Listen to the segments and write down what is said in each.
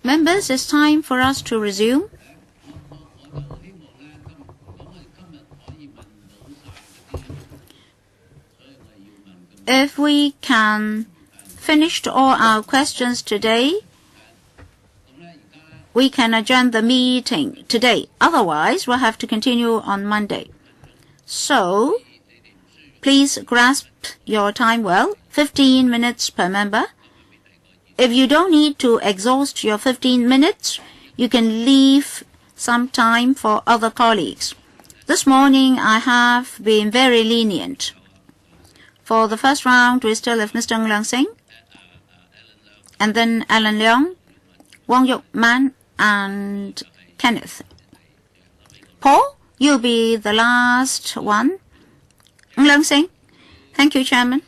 Members, it's time for us to resume. If we can finish all our questions today, we can adjourn the meeting today. Otherwise, we'll have to continue on Monday. So, please grasp your time well. 15 minutes per member. If you don't need to exhaust your 15 minutes, you can leave some time for other colleagues. This morning, I have been very lenient. For the first round, we still have Mr. Ng Leung Sing, and then Alan Leong, Wong Yok Man, and Kenneth. Paul, you'll be the last one. Ng Leung Sing. Thank you, Chairman.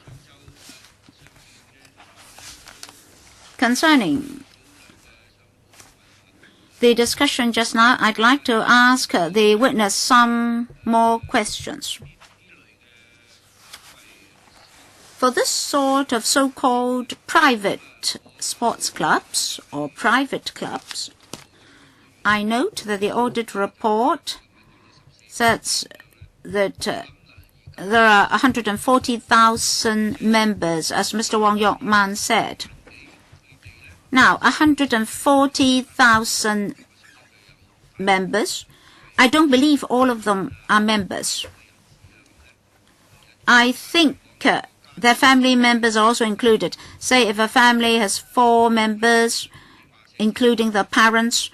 Concerning the discussion just now, I'd like to ask the witness some more questions. For this sort of so-called private sports clubs or private clubs, I note that the audit report says that there are 140,000 members, as Mr. Wong Yok Man said. Now, 140,000 members, I don't believe all of them are members. I think their family members are also included. Say if a family has 4 members, including the parents,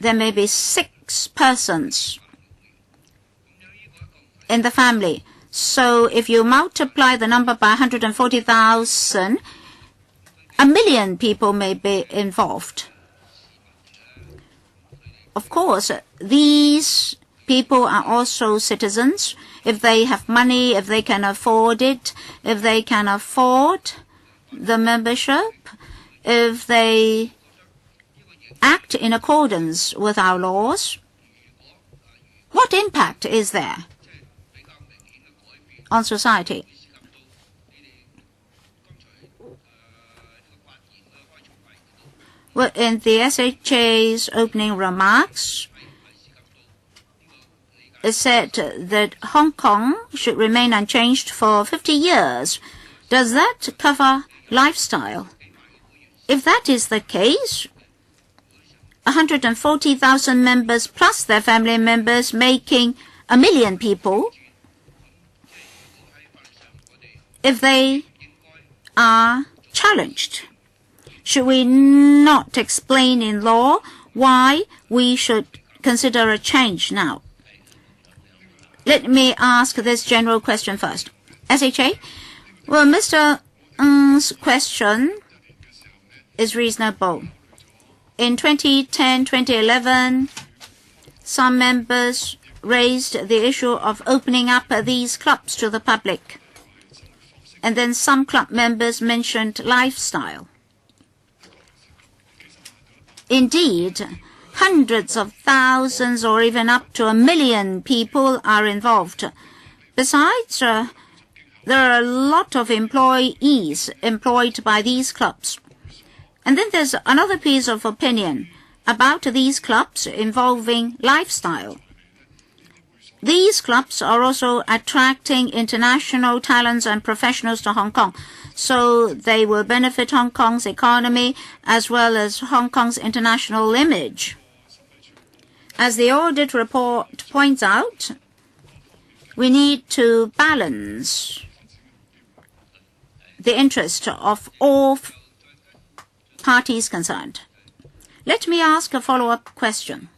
there may be 6 persons in the family. So if you multiply the number by 140,000, 1 million people may be involved. Of course, these people are also citizens. If they have money, if they can afford it, if they can afford the membership, if they act in accordance with our laws, what impact is there on society? Well, in the SHA's opening remarks, it said that Hong Kong should remain unchanged for 50 years. Does that cover lifestyle? If that is the case, 140,000 members plus their family members, making 1 million people, if they are challenged, should we not explain in law why we should consider a change now? Let me ask this general question first. SHA? Well, Mr. Ng's question is reasonable. In 2010, 2011, some members raised the issue of opening up these clubs to the public. And then some club members mentioned lifestyle. Indeed, hundreds of thousands or even up to 1 million people are involved. Besides, there are a lot of employees employed by these clubs. And then there's another piece of opinion about these clubs involving lifestyle. These clubs are also attracting international talents and professionals to Hong Kong, so they will benefit Hong Kong's economy as well as Hong Kong's international image. As the audit report points out, we need to balance the interest of all parties concerned. Let me ask a follow-up question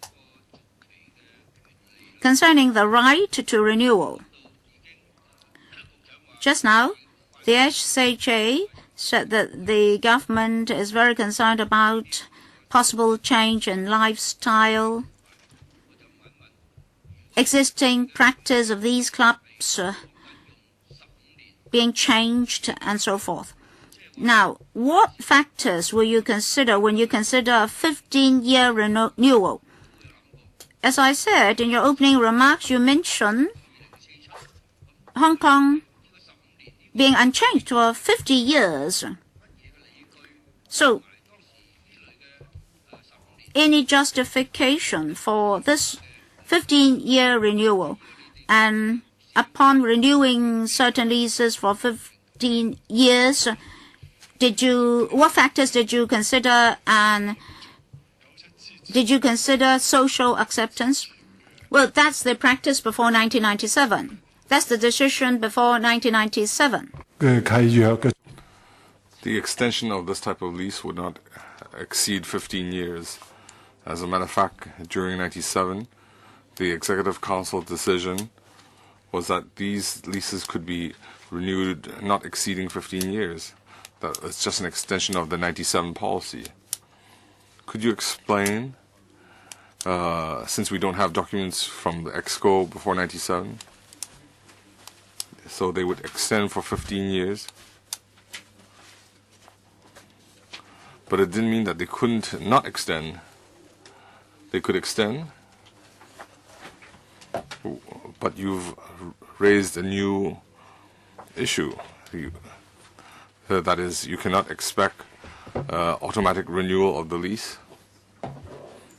concerning the right to renewal. Just now, the SHA said that the government is very concerned about possible change in lifestyle, existing practice of these clubs being changed, and so forth. Now, what factors will you consider when you consider a 15-year renewal? As I said in your opening remarks, you mentioned Hong Kong being unchanged for 50 years. So, any justification for this 15-year renewal? And upon renewing certain leases for 15 years, what factors did you consider, and did you consider social acceptance? Well, that's the practice before 1997. That's the decision before 1997. The extension of this type of lease would not exceed 15 years. As a matter of fact, during 1997, the Executive Council decision was that these leases could be renewed not exceeding 15 years. It's just an extension of the 1997 policy. Could you explain, since we don't have documents from the EXCO before 1997, so they would extend for 15 years, but it didn't mean that they couldn't not extend. They could extend, but you've raised a new issue. That is, you cannot expect automatic renewal of the lease.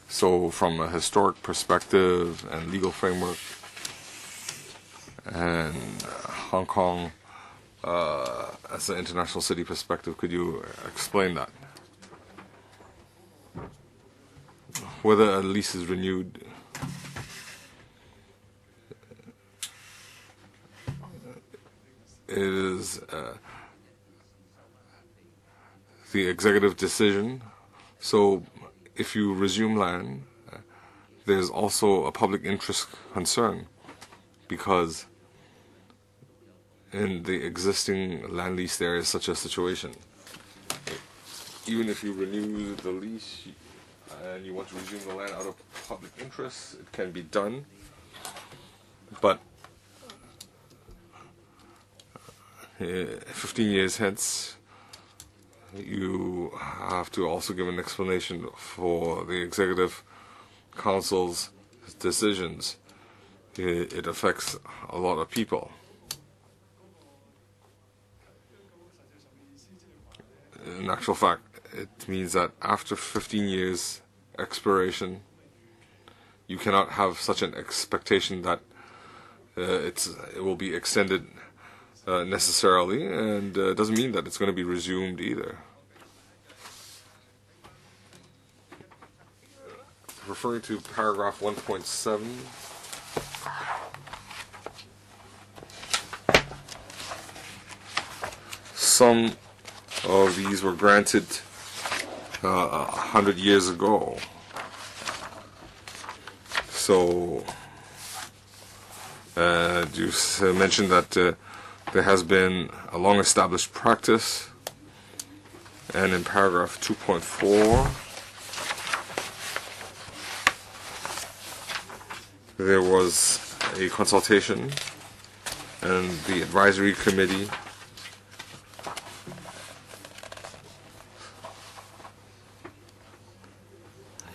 So from a historic perspective and legal framework and Hong Kong as an international city perspective, could you explain that? Whether a lease is renewed is the executive decision. So if you resume land, there's also a public interest concern, because in the existing land lease there is such a situation. Even if you renew the lease and you want to resume the land out of public interest, it can be done, but 15 years hence, you have to also give an explanation for the Executive Council's decisions. It affects a lot of people. In actual fact, it means that after 15 years expiration, you cannot have such an expectation that it will be extended necessarily, and it doesn't mean that it's going to be resumed either. Referring to paragraph 1.7, some of these were granted 100 years ago. So you mentioned that there has been a long-established practice, and in paragraph 2.4 there was a consultation, and the advisory committee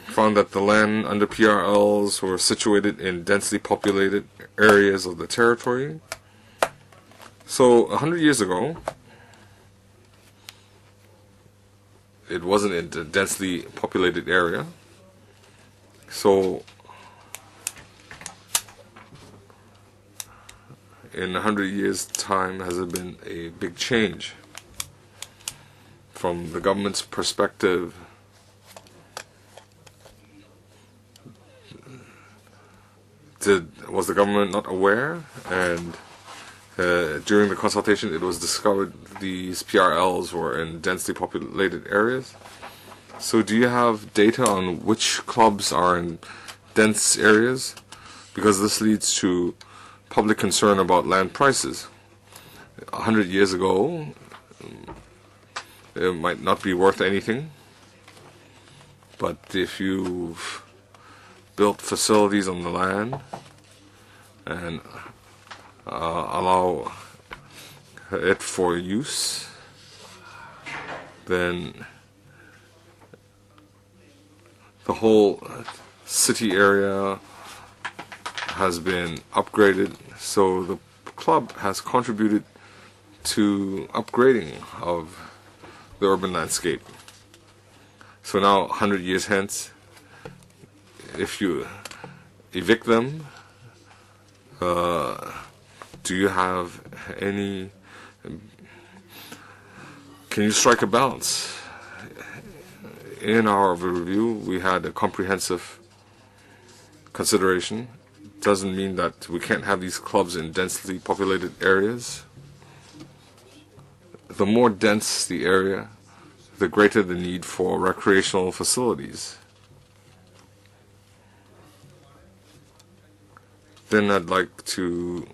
found that the land under PRLs were situated in densely populated areas of the territory. So 100 years ago, it wasn't in a densely populated area. So in 100 years' time, has there been a big change from the government's perspective? Was the government not aware? And during the consultation, it was discovered these PRLs were in densely populated areas. So do you have data on which clubs are in dense areas? Because this leads to public concern about land prices. 100 years ago, it might not be worth anything, but if you've built facilities on the land and allow it for use, then the whole city area has been upgraded, so the club has contributed to upgrading of the urban landscape. So now, 100 years hence, if you evict them, do you have any, can you strike a balance? In our review, we had a comprehensive consideration. Doesn't mean that we can't have these clubs in densely populated areas. The more dense the area, the greater the need for recreational facilities. Then I'd like to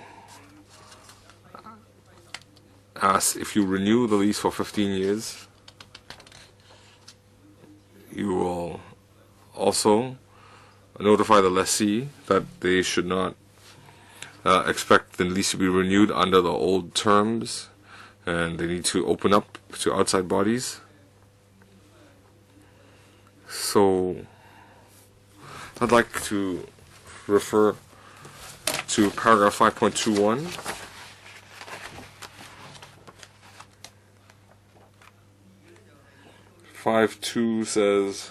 ask, if you renew the lease for 15 years, you will also notify the lessee that they should not expect the lease to be renewed under the old terms, and they need to open up to outside bodies. So I'd like to refer to paragraph 5.21. (5.2) says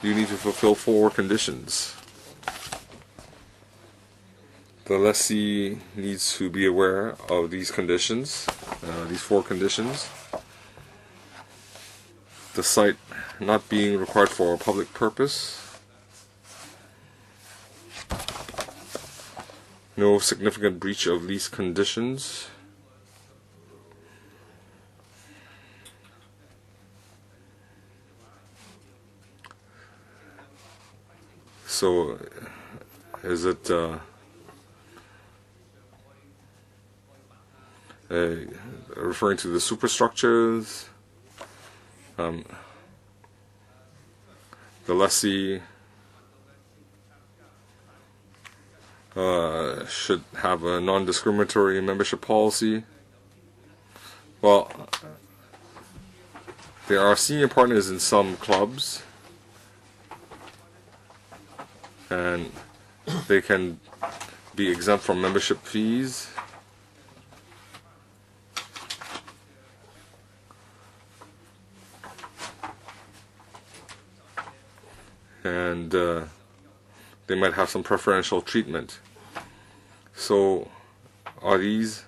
you need to fulfill 4 conditions. The lessee needs to be aware of these conditions, these 4 conditions. The site not being required for a public purpose. No significant breach of lease conditions. So, is it referring to the superstructures? The lessee should have a non-discriminatory membership policy. Well, there are senior partners in some clubs, and they can be exempt from membership fees. And they might have some preferential treatment. So, are these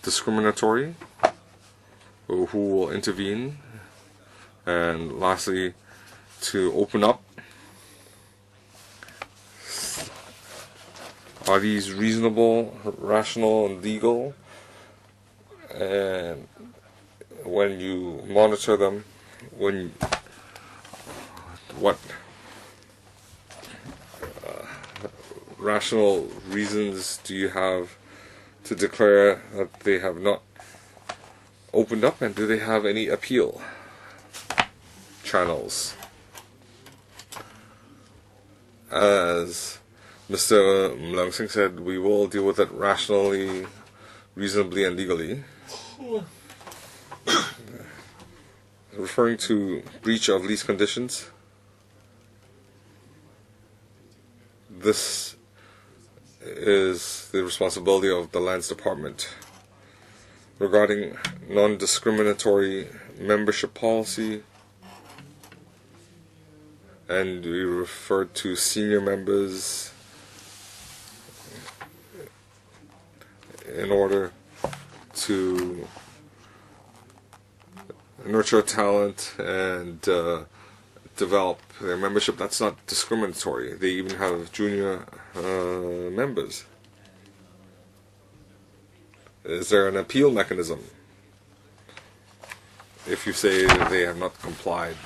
discriminatory? Who will intervene? And lastly, to open up, are these reasonable, rational, and legal? And when you monitor them, what rational reasons do you have to declare that they have not opened up, and do they have any appeal channels? As Mr. Mlang Singh said, we will deal with it rationally, reasonably, and legally. Referring to breach of lease conditions, this is the responsibility of the Lands Department. Regarding non-discriminatory membership policy, and we refer to senior members in order to nurture talent and develop their membership. That's not discriminatory. They even have junior members. Is there an appeal mechanism if you say that they have not complied?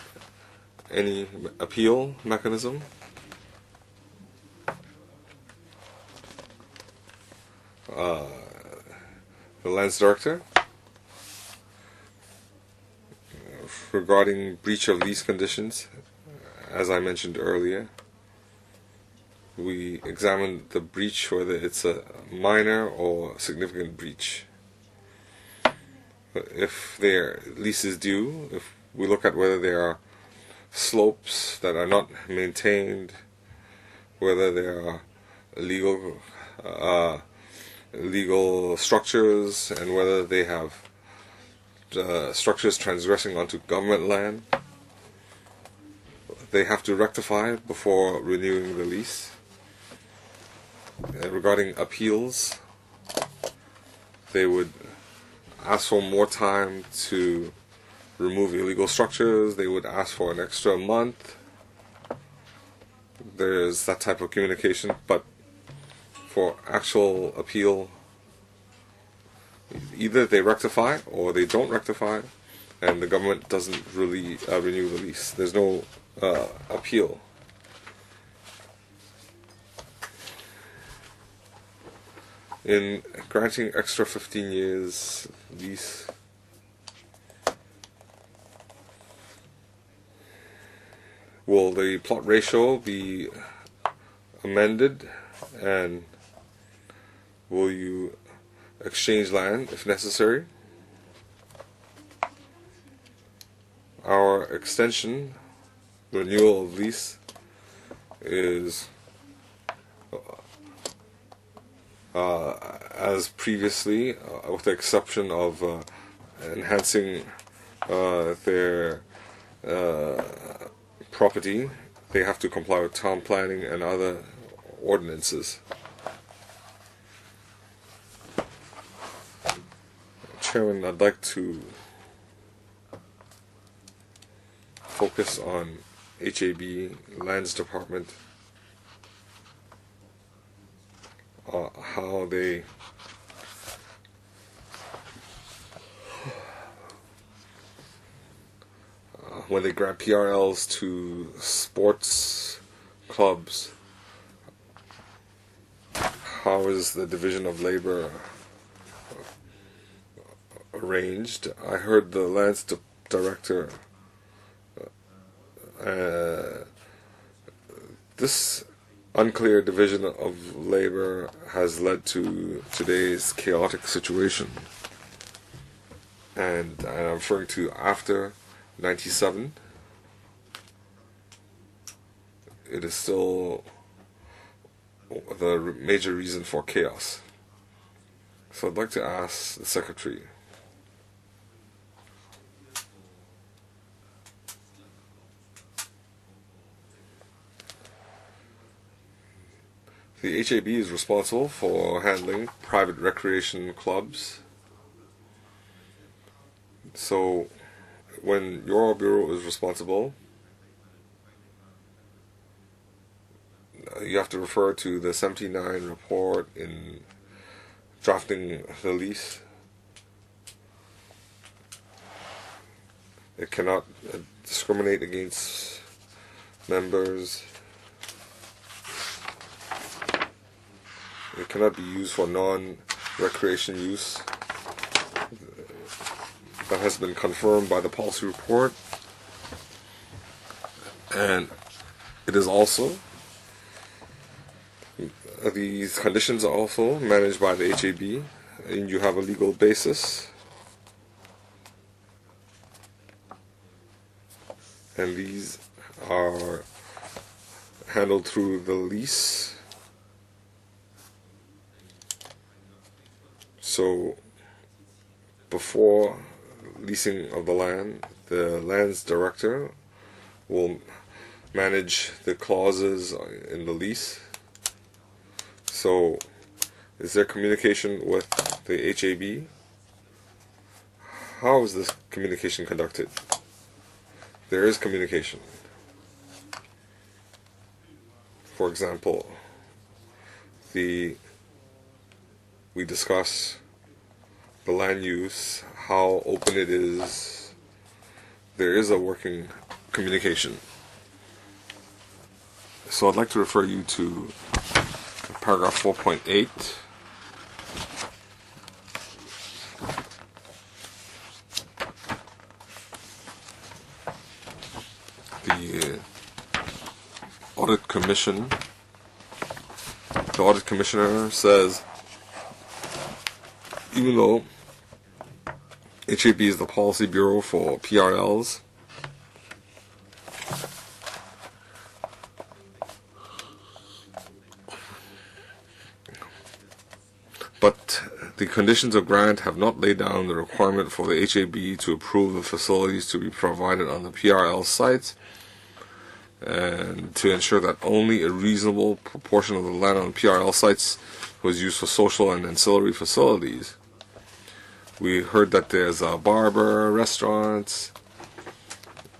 Any appeal mechanism? The Lands Director, regarding breach of lease conditions, as I mentioned earlier, we examined the breach, whether it's a minor or significant breach. If their lease is due, if we look at whether there are slopes that are not maintained, whether there are legal structures, and whether they have structures transgressing onto government land, they have to rectify before renewing the lease. Regarding appeals, they would ask for more time to remove illegal structures. They would ask for an extra month. There's that type of communication, but for actual appeal, either they rectify or they don't rectify, and the government doesn't really renew the lease. There's no appeal. In granting extra 15 years lease, will the plot ratio be amended, and will you exchange land if necessary? Our extension, renewal of lease, is as previously, with the exception of enhancing their property. They have to comply with town planning and other ordinances. Chairman, I'd like to focus on HAB, Lands Department, how they when they grant PRLs to sports clubs, how is the division of labor arranged? I heard the lands director this unclear division of labor has led to today's chaotic situation, and I'm referring to after 97. It is still the major reason for chaos. So I'd like to ask the Secretary, the HAB is responsible for handling private recreation clubs. So when your bureau is responsible, you have to refer to the 79 report in drafting the lease. It cannot discriminate against members. It cannot be used for non-recreation use. That has been confirmed by the policy report, and it is also, these conditions are also managed by the HAB, and you have a legal basis, and these are handled through the lease. So before leasing of the land, the lands director will manage the clauses in the lease. So is there communication with the HAB? How is this communication conducted? There is communication. For example, we discuss the land use, how open it is. There is a working communication. So I'd like to refer you to paragraph 4.8. The Audit Commission, the Audit Commissioner says, even though HAB is the policy bureau for PRLs, but the conditions of grant have not laid down the requirement for the HAB to approve the facilities to be provided on the PRL sites. and to ensure that only a reasonable proportion of the land on PRL sites was used for social and ancillary facilities. We heard that there's a barber, restaurants,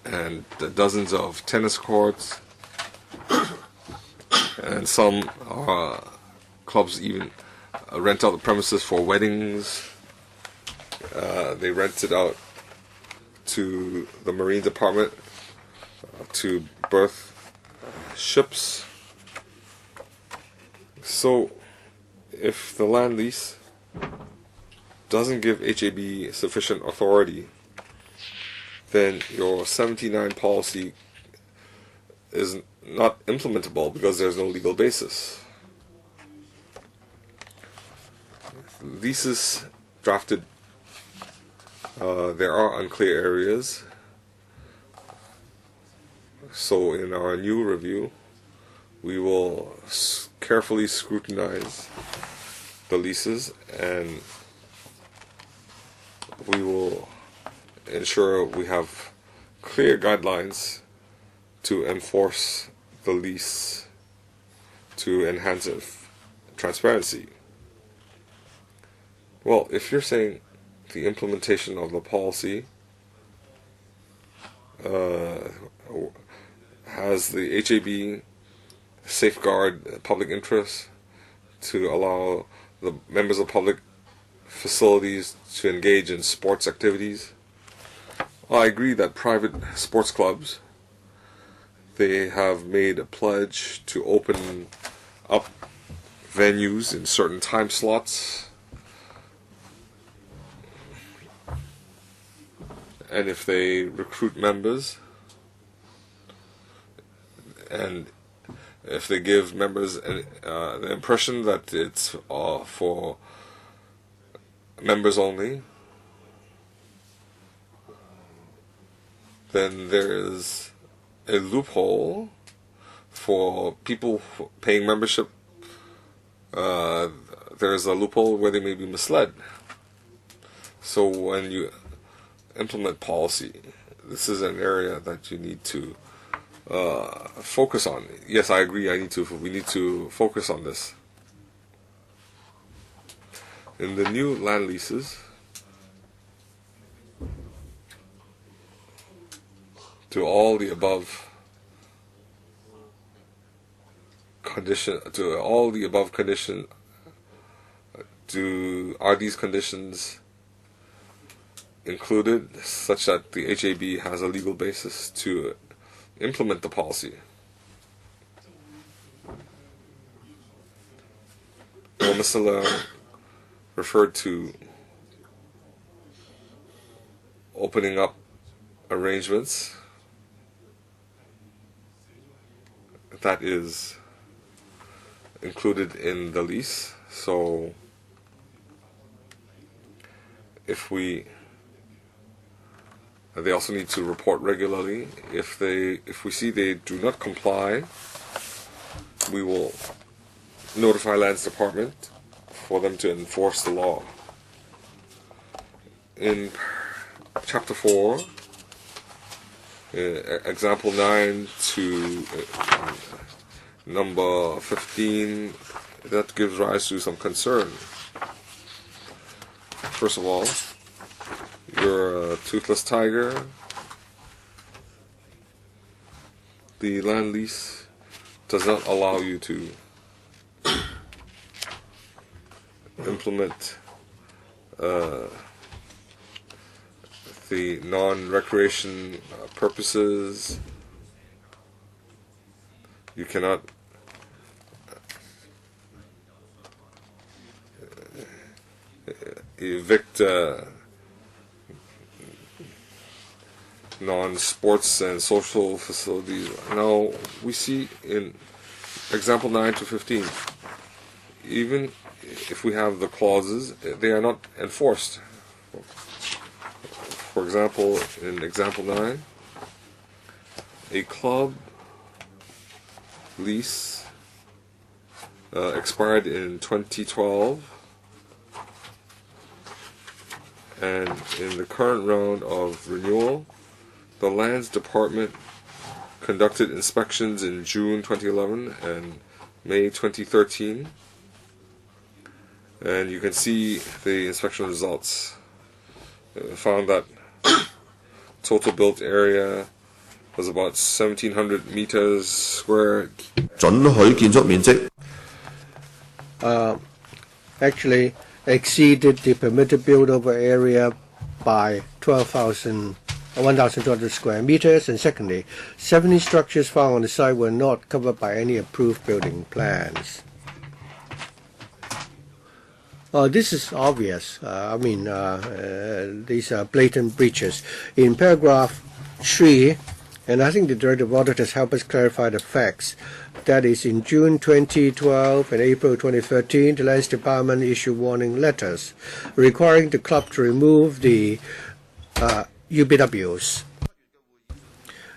and dozens of tennis courts, and some clubs even rent out the premises for weddings. They rent it out to the Marine Department to berth ships. So if the land lease doesn't give HAB sufficient authority, then your 79 policy is not implementable because there's no legal basis. Leases drafted, there are unclear areas. So in our new review, we will carefully scrutinize the leases, and we will ensure we have clear guidelines to enforce the lease to enhance transparency. Well, if you're saying the implementation of the policy has the HAB safeguard public interest to allow the members of public facilities to engage in sports activities, I agree that private sports clubs, they have made a pledge to open up venues in certain time slots, and if they recruit members, and if they give members the impression that it's for members only, then there is a loophole for people paying membership. There's a loophole where they may be misled. So when you implement policy, this is an area that you need to focus on. Yes, I agree. We need to focus on this. In the new land leases, to all the above condition, are these conditions included such that the HAB has a legal basis to implement the policy? Well, Mr. Leung referred to opening up arrangements. That is included in the lease. So they also need to report regularly. If we see they do not comply, we will notify Lands Department for them to enforce the law. In Chapter 4, example 9 to number 15, that gives rise to some concern. First of all, you're a toothless tiger. The land lease does not allow you to implement the non-recreation purposes. You cannot evict non-sports and social facilities. Now, we see in example 9 to 15, even if we have the clauses, they are not enforced. For example, in example 9, a club lease expired in 2012, and in the current round of renewal, the Lands Department conducted inspections in June 2011 and May 2013. And you can see the inspection results. Found that total built area was about 1,700 meters square. 准許建築面積 actually exceeded the permitted build-over area by 1,200 square meters, and secondly, 70 structures found on the site were not covered by any approved building plans. This is obvious. These are blatant breaches. In paragraph 3, and I think the Director of Audit has helped us clarify the facts. That is, in June 2012 and April 2013, the Lands Department issued warning letters requiring the club to remove the UBWs.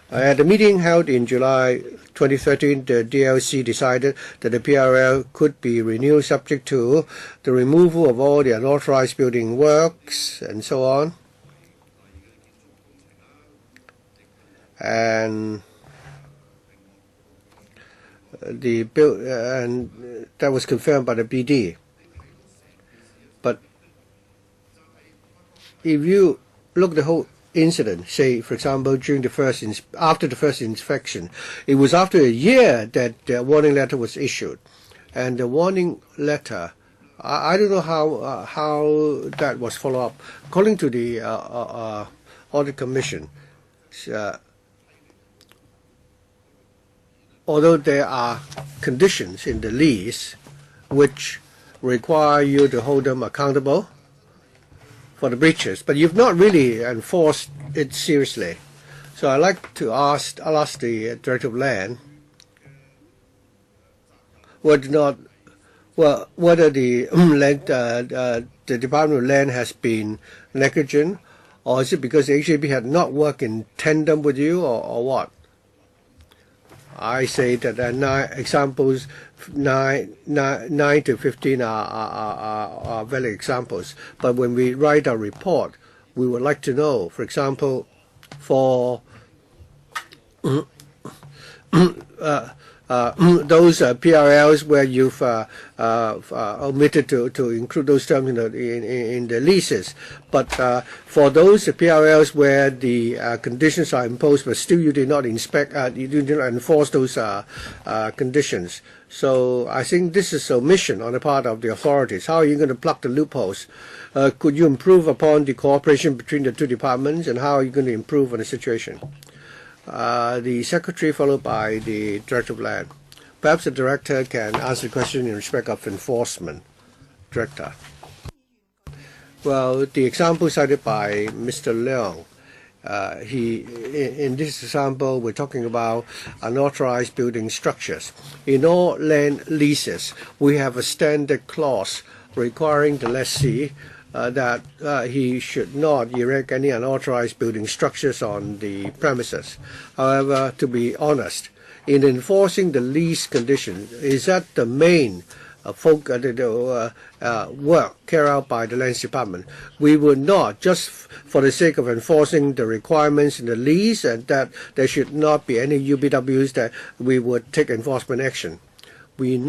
At the meeting held in July 2013, the DLC decided that the PRL could be renewed subject to the removal of all the unauthorized building works and so on. And and that was confirmed by the BD. But if you look at the whole incident, say for example during after the first inspection, it was after a year that the warning letter was issued, and the warning letter, I don't know how that was followed up. According to the Audit Commission, although there are conditions in the lease which require you to hold them accountable for the breaches, but you've not really enforced it seriously. So I'd like to ask the Director of Land whether the the Department of Land has been negligent, or is it because the HDB had not worked in tandem with you, or what? I say that examples 9 to 15 are valid examples. But when we write our report, we would like to know, for example, for those PRLs where you've omitted to include those terms in the leases, but for those PRLs where the conditions are imposed, but still you did not you did not enforce those conditions. So I think this is omission on the part of the authorities. How are you going to plug the loopholes? Could you improve upon the cooperation between the two departments, and how are you going to improve on the situation? The Secretary, followed by the Director of Land. Perhaps the Director can answer the question in respect of enforcement. Director. Well, the example cited by Mr. Leong, in this example, we're talking about unauthorized building structures. In all land leases, we have a standard clause requiring the lessee that he should not erect any unauthorized building structures on the premises. However, to be honest, in enforcing the lease conditions, is that the main work carried out by the Lands Department? We would not, just for the sake of enforcing the requirements in the lease and that there should not be any UBWs, that we would take enforcement action. We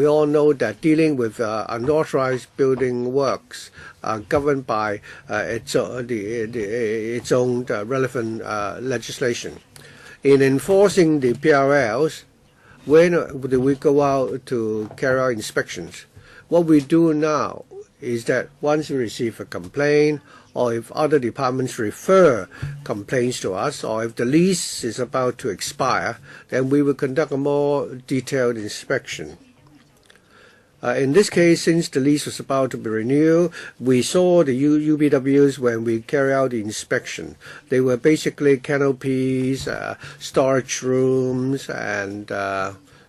all know that dealing with unauthorized building works are governed by its own relevant legislation. In enforcing the PRLs, when do we go out to carry out inspections? What we do now is that once we receive a complaint, or if other departments refer complaints to us, or if the lease is about to expire, then we will conduct a more detailed inspection. In this case, since the lease was about to be renewed, we saw the UBWs when we carried out the inspection. They were basically canopies, storage rooms, and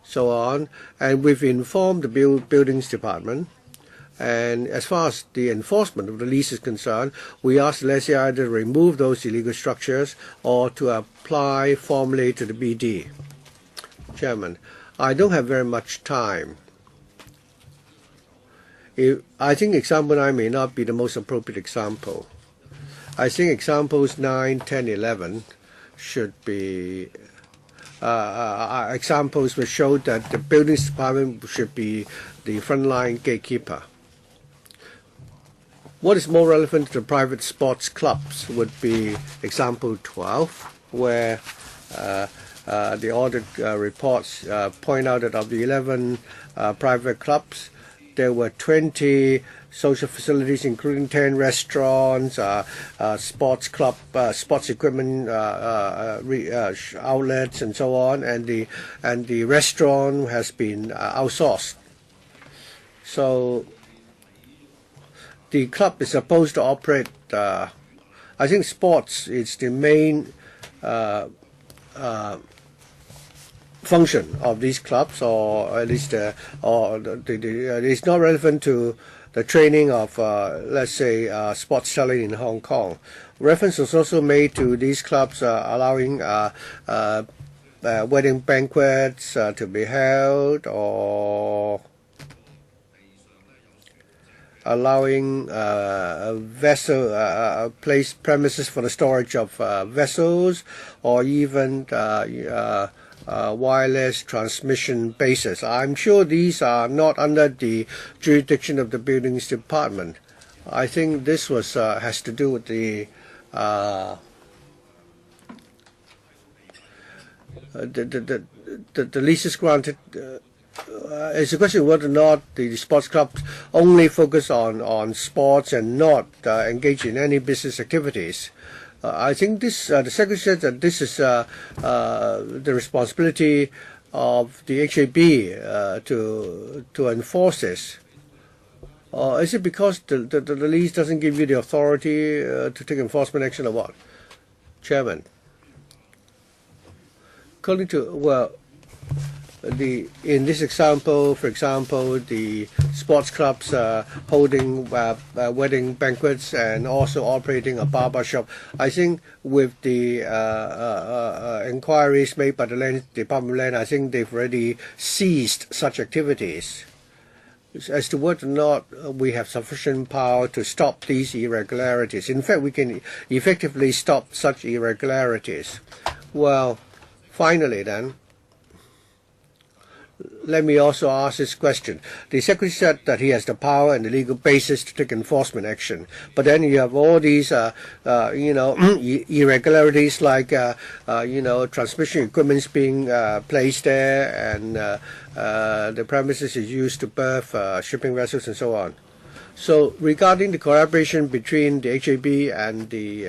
so on. And we've informed the buildings department. And as far as the enforcement of the lease is concerned, we asked the lessee either to remove those illegal structures or to apply formally to the BD. Chairman, I don't have very much time. I think example 9 may not be the most appropriate example. I think examples 9, 10, 11 should be examples which show that the buildings department should be the frontline gatekeeper. What is more relevant to the private sports clubs would be example 12, where the audit reports point out that of the 11 private clubs, there were 20 social facilities, including 10 restaurants, sports club, sports equipment outlets, and so on. And the restaurant has been outsourced. So the club is supposed to operate. I think sports is the main function of these clubs, or at least it's not relevant to the training of, let's say, sports selling in Hong Kong. Reference was also made to these clubs allowing wedding banquets to be held, or allowing premises for the storage of vessels, or even wireless transmission bases. I'm sure these are not under the jurisdiction of the buildings department. I think this was has to do with the leases granted. It's a question of whether or not the sports clubs only focus on sports and not engage in any business activities. I think this the Secretary said that this is the responsibility of the HAB to enforce this. Is it because the lease doesn't give you the authority to take enforcement action, or what? Chairman. According to, in this example, for example, the sports clubs holding wedding banquets and also operating a barber shop. I think with the inquiries made by the Department of Land, I think they've already ceased such activities. As to whether or not we have sufficient power to stop these irregularities. In fact, we can effectively stop such irregularities. Well, finally then, let me also ask this question. The Secretary said that he has the power and the legal basis to take enforcement action. But then you have all these, irregularities like, transmission equipment being placed there, and the premises is used to berth shipping vessels and so on. So regarding the collaboration between the HAB and the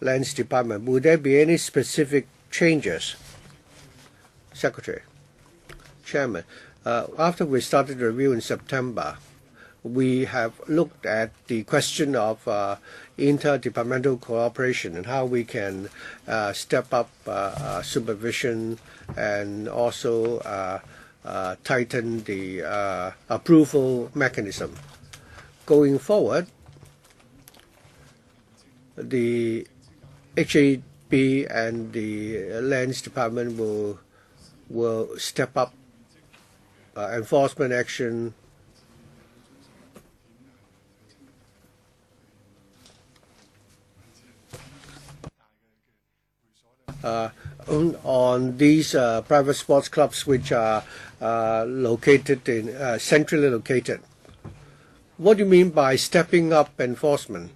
Lands Department, would there be any specific changes? Secretary. Chairman, after we started the review in September, we have looked at the question of interdepartmental cooperation and how we can step up supervision and also tighten the approval mechanism. Going forward, the HAB and the Lands Department will step up enforcement action on these private sports clubs which are located in centrally located. What do you mean by stepping up enforcement?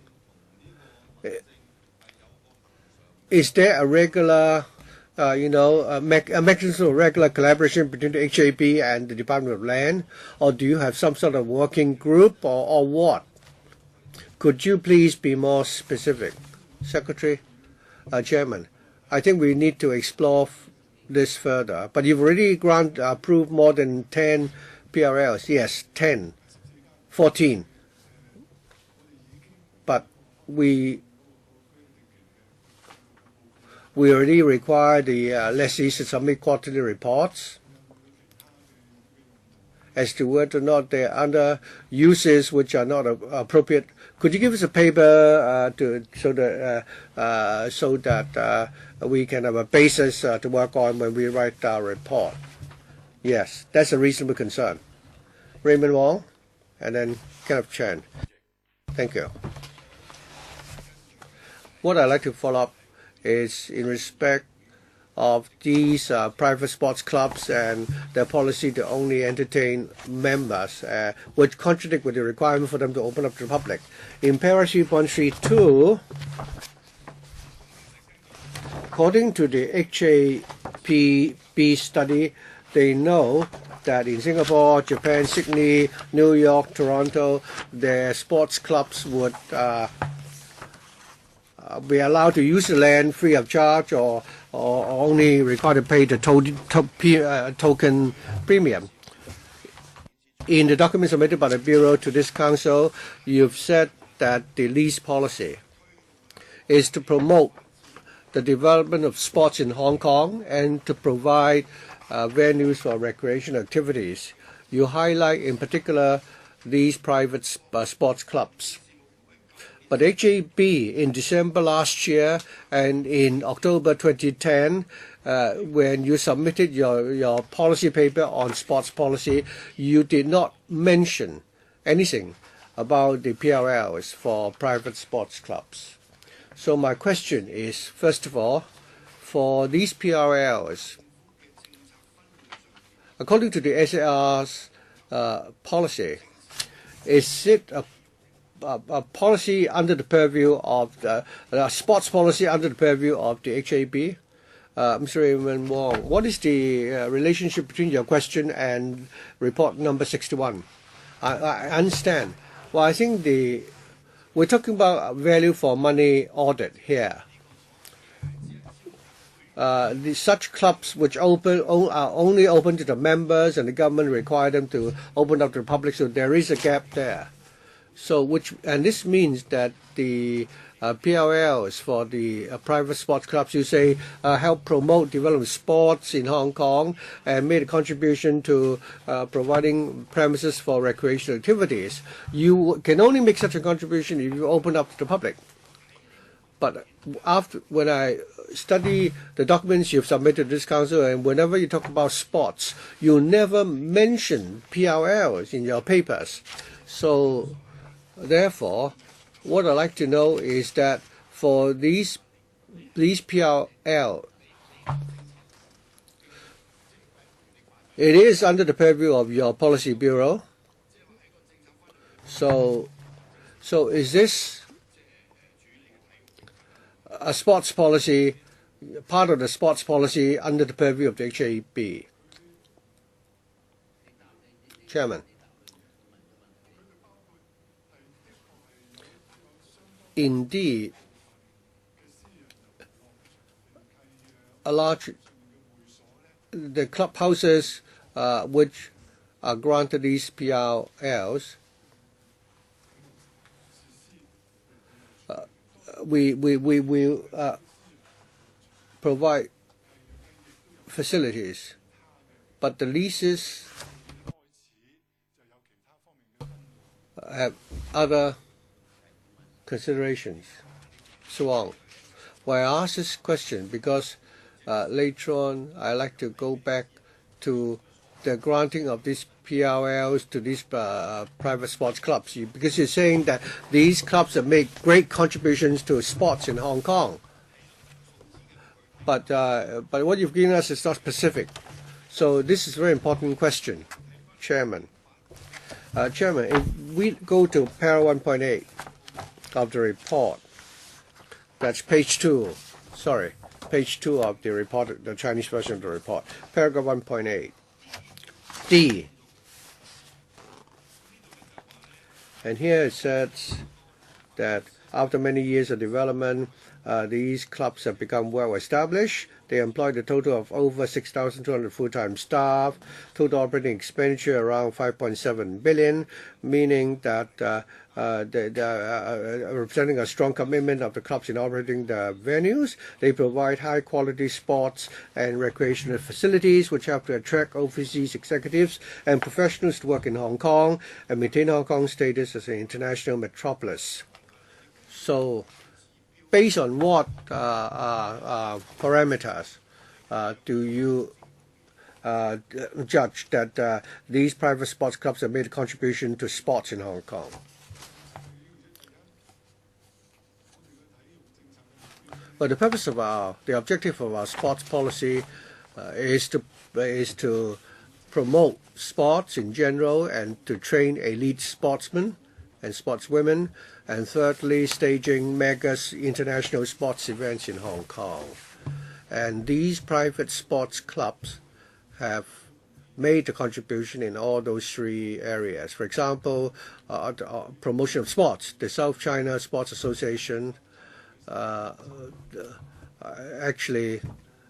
Is there a regular a mechanism of regular collaboration between the HAB and the Department of Land, or do you have some sort of working group, or what? Could you please be more specific? Secretary, Chairman, I think we need to explore this further, but you've already approved more than 10 PRLs. Yes, 10, 14. But we already require the lessees to submit quarterly reports as to whether or not they're under uses which are not appropriate. Could you give us a paper so that we can have a basis to work on when we write our report? Yes, that's a reasonable concern. Raymond Wong, and then Kenneth Chan. Thank you. What I'd like to follow up is in respect of these private sports clubs and their policy to only entertain members, which contradict with the requirement for them to open up to the public. In para 3.32, according to the HAPB study, they know that in Singapore, Japan, Sydney, New York, Toronto, their sports clubs would be allowed to use the land free of charge or only required to pay the token premium. In the document submitted by the Bureau to this Council, you've said that the lease policy is to promote the development of sports in Hong Kong and to provide venues for recreational activities. You highlight in particular these private sports clubs. But HAB in December last year and in October 2010, when you submitted your policy paper on sports policy, you did not mention anything about the PRLs for private sports clubs. So my question is, first of all, for these PRLs, according to the SAR's policy, is it a policy under the purview of the sports policy under the purview of the HAB? Mr. Raymond Wong, what is the relationship between your question and report number 61? I understand. Well, I think we're talking about value for money audit here. Such clubs which are only open to the members, and the government require them to open up to the public, so there is a gap there. So and this means that the PRLs for the private sports clubs, you say, help promote development sports in Hong Kong and made a contribution to providing premises for recreational activities. You can only make such a contribution if you open up to the public. But when I study the documents you've submitted to this council, and whenever you talk about sports, you never mention PRLs in your papers. So therefore, what I'd like to know is that for these PRL, it is under the purview of your policy bureau. So is this a sports policy, part of the sports policy under the purview of the HAB? Chairman. Indeed, the clubhouses which are granted these PRLs, we provide facilities, but the leases have other considerations. So on. Well, I ask this question because later on I like to go back to the granting of these PRLs to these private sports clubs, because you're saying that these clubs have made great contributions to sports in Hong Kong. But what you've given us is not specific. So this is a very important question, Chairman. Chairman, if we go to para 1.8 of the report, that's page 2, sorry, page 2 of the report, the Chinese version of the report, paragraph 1.8, D. And here it says that after many years of development, these clubs have become well established. They employed a total of over 6,200 full-time staff, total operating expenditure around 5.7 billion, meaning that representing a strong commitment of the clubs in operating the venues. They provide high-quality sports and recreational facilities which help to attract overseas executives and professionals to work in Hong Kong and maintain Hong Kong's status as an international metropolis. So, based on what parameters do you judge that these private sports clubs have made a contribution to sports in Hong Kong? But the purpose of the objective of our sports policy is to promote sports in general and to train elite sportsmen and sportswomen, and thirdly, staging mega international sports events in Hong Kong. And these private sports clubs have made a contribution in all those three areas. For example, promotion of sports. The South China Sports Association actually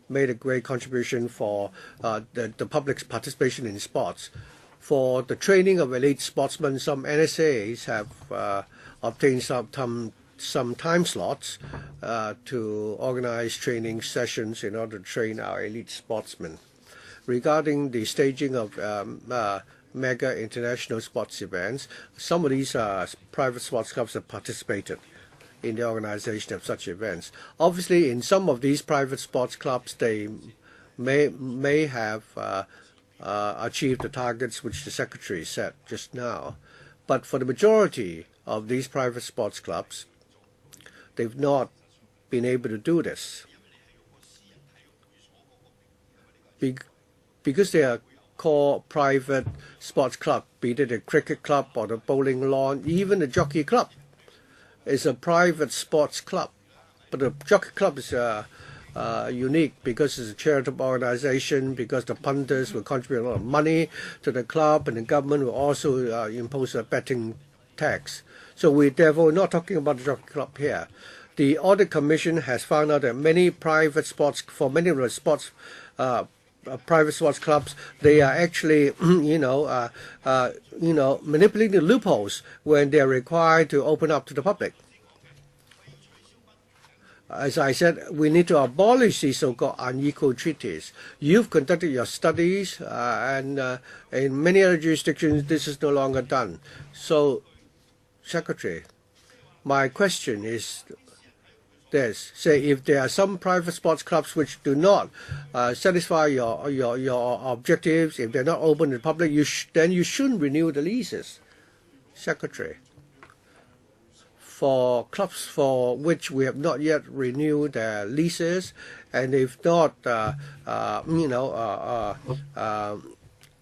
made a great contribution for the public's participation in sports. For the training of elite sportsmen, some NSAs have obtained some time slots to organize training sessions in order to train our elite sportsmen. Regarding the staging of mega international sports events, some of these private sports clubs have participated in the organization of such events. Obviously, in some of these private sports clubs, they may have achieved the targets which the Secretary set just now. But for the majority of these private sports clubs, they've not been able to do this. Because they are called private sports club, be it a cricket club or the bowling lawn, even the jockey club is a private sports club. But the jockey club is unique because it's a charitable organization, because the punters will contribute a lot of money to the club, and the government will also impose a betting tax. So we're therefore not talking about the jockey club here. The Audit Commission has found out that many private sports, for many of the sports private sports clubs, they are actually, manipulating the loopholes when they are required to open up to the public. As I said, we need to abolish these so-called unequal treaties. You've conducted your studies, and in many other jurisdictions, this is no longer done. So, Secretary, my question is this. Say, if there are some private sports clubs which do not satisfy your objectives, if they're not open to the public, then you shouldn't renew the leases. Secretary, for clubs for which we have not yet renewed their leases, and if not,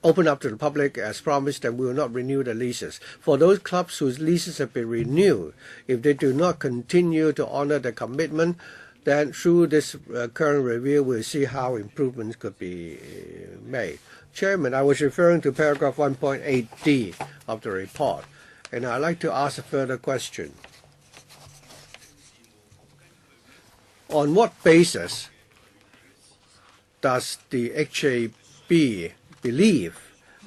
open up to the public as promised, then we will not renew the leases. For those clubs whose leases have been renewed, if they do not continue to honor the commitment, then through this current review, we'll see how improvements could be made. Chairman, I was referring to paragraph 1.8d of the report, and I'd like to ask a further question. On what basis does the HAB believe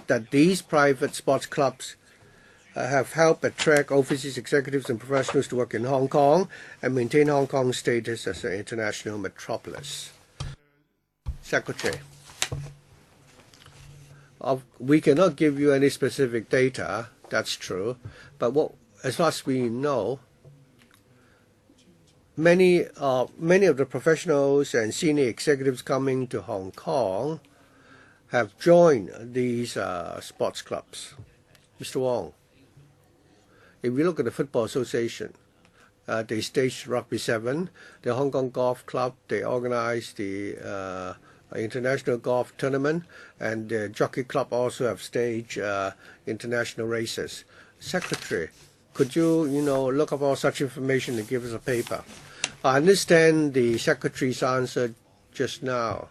that these private sports clubs have helped attract overseas executives and professionals to work in Hong Kong and maintain Hong Kong's status as an international metropolis? Secretary, we cannot give you any specific data, that's true, but as far as we know, many of the professionals and senior executives coming to Hong Kong have joined these sports clubs. Mr. Wong, if we look at the Football Association, they staged Rugby 7, the Hong Kong Golf Club, they organized the international golf tournament, and the Jockey Club also have staged international races. Secretary, could you, look up all such information and give us a paper? I understand the Secretary's answer just now.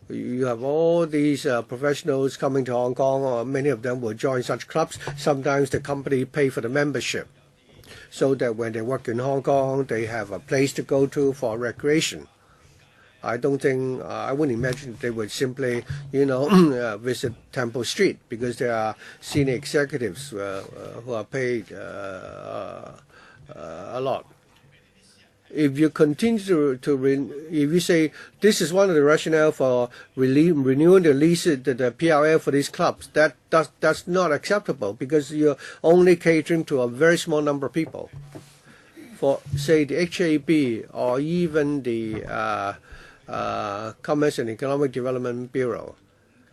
You have all these professionals coming to Hong Kong, or many of them will join such clubs. Sometimes the company pay for the membership, so that when they work in Hong Kong, they have a place to go to for recreation. I don't think, I wouldn't imagine they would simply, visit Temple Street, because there are senior executives who are paid a lot. If you continue if you say this is one of the rationale for renewing the lease, the PRL for these clubs, that's not acceptable, because you're only catering to a very small number of people. For, say, the HAB or even the Commerce and Economic Development Bureau,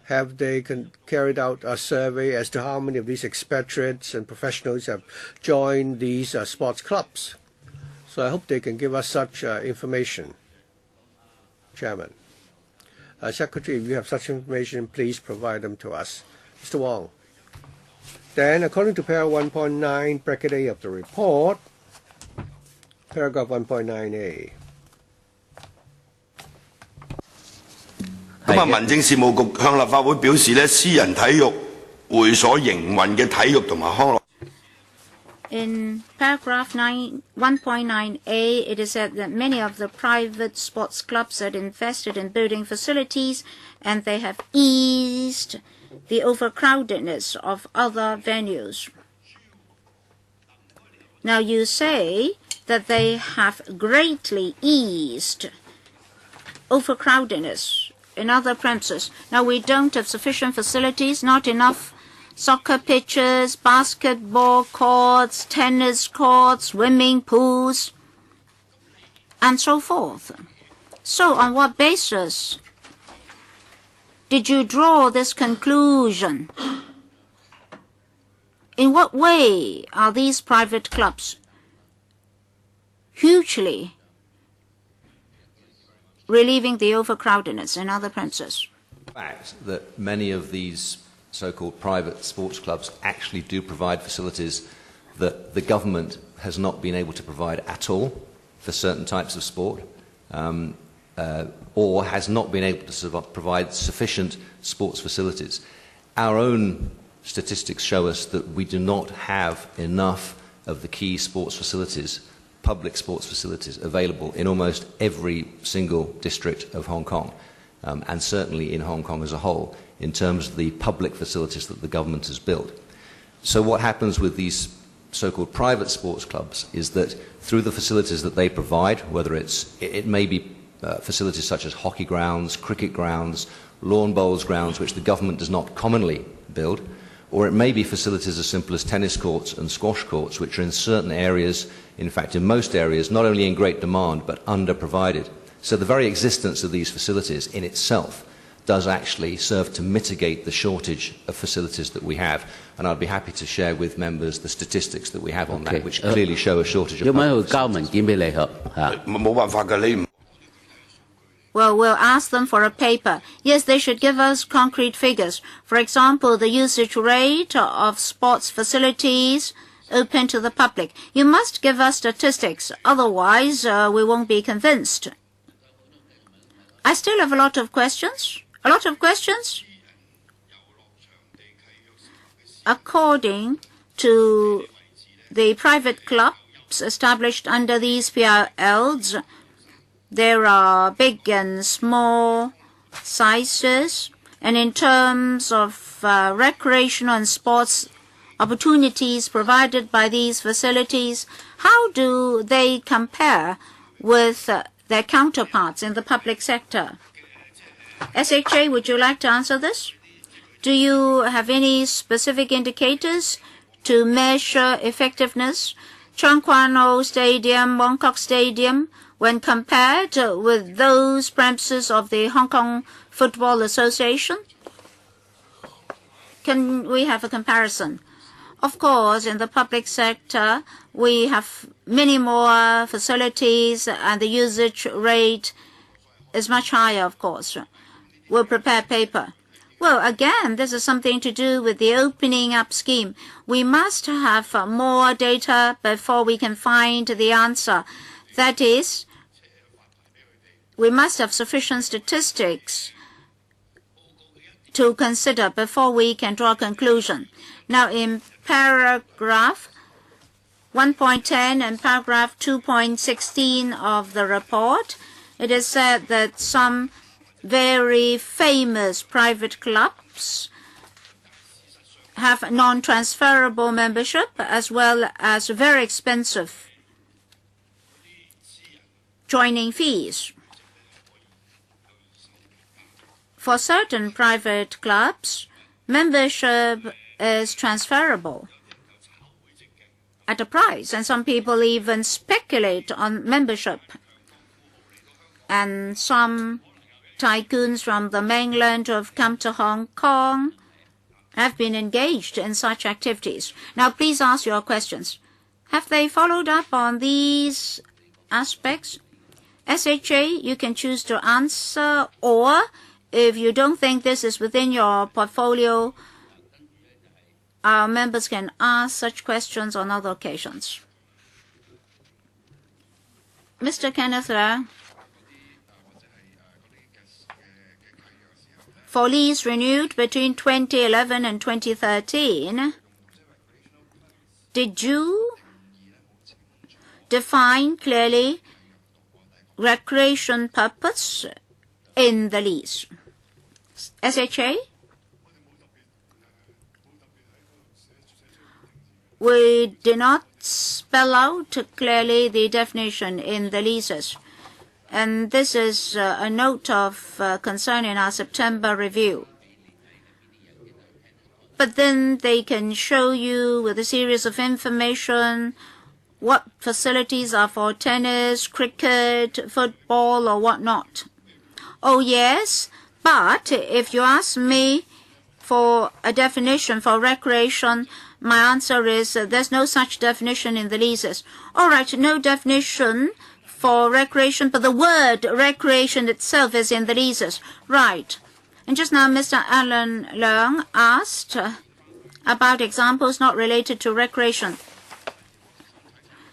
have they carried out a survey as to how many of these expatriates and professionals have joined these sports clubs? So I hope they can give us such information, Chairman. Secretary, if you have such information, please provide them to us. Mr. Wong. Then, according to paragraph 1.9, bracket A of the report, paragraph 1.9A. 咁啊，民政事務局向立法會表示咧，私人體育會所營運嘅體育同埋康樂。In paragraph 1.9a, it is said that many of the private sports clubs had invested in building facilities and they have eased the overcrowdedness of other venues. Now you say that they have greatly eased overcrowdedness in other premises. Now we don't have sufficient facilities, not enough soccer pitches, basketball courts, tennis courts, swimming pools, and so forth. So on what basis did you draw this conclusion? In what way are these private clubs hugely relieving the overcrowdedness in other premises? Fact that many of these so-called private sports clubs actually do provide facilities that the government has not been able to provide at all for certain types of sport, or has not been able to provide sufficient sports facilities. Our own statistics show us that we do not have enough of the key sports facilities, public sports facilities, available in almost every single district of Hong Kong, and certainly in Hong Kong as a whole, in terms of the public facilities that the government has built. So what happens with these so-called private sports clubs is that through the facilities that they provide, whether it may be facilities such as hockey grounds, cricket grounds, lawn bowls grounds, which the government does not commonly build, or it may be facilities as simple as tennis courts and squash courts, which are in certain areas, in fact in most areas, not only in great demand but under-provided. So the very existence of these facilities in itself does actually serve to mitigate the shortage of facilities that we have. And I'd be happy to share with members the statistics that we have on that, which clearly show a shortage of facilities. Well, we'll ask them for a paper. Yes, they should give us concrete figures. For example, the usage rate of sports facilities open to the public. You must give us statistics, otherwise we won't be convinced. I still have a lot of questions. According to the private clubs established under these PRLs, there are big and small sizes, and in terms of recreational and sports opportunities provided by these facilities, how do they compare with their counterparts in the public sector? SHA, would you like to answer this? Do you have any specific indicators to measure effectiveness? Chung Kwan O Stadium, Mong Kok Stadium, when compared with those premises of the Hong Kong Football Association? Can we have a comparison? Of course, in the public sector, we have many more facilities and the usage rate is much higher, of course. We'll prepare paper. Well, again, this is something to do with the opening up scheme. We must have more data before we can find the answer. That is, we must have sufficient statistics to consider before we can draw a conclusion. Now, in paragraph 1.10 and paragraph 2.16 of the report, it is said that some very famous private clubs have non-transferable membership as well as very expensive joining fees. For certain private clubs, membership is transferable at a price, and some people even speculate on membership. And some tycoons from the mainland who have come to Hong Kong have been engaged in such activities. Now, please ask your questions. Have they followed up on these aspects. SHA, you can choose to answer, or if you don't think this is within your portfolio, our members can ask such questions on other occasions. Mr. Kenneth Leung, for lease renewed between 2011 and 2013, did you define clearly recreation purpose in the lease? SHA? We did not spell out clearly the definition in the leases. And this is a note of concern in our September review. But then they can show you with a series of information what facilities are for tennis, cricket, football, or whatnot. Oh, yes, but if you ask me for a definition for recreation, my answer is there's no such definition in the leases. All right, no definition for recreation, but the word recreation itself is in the leases. Right. And just now, Mr. Alan Leung asked about examples not related to recreation.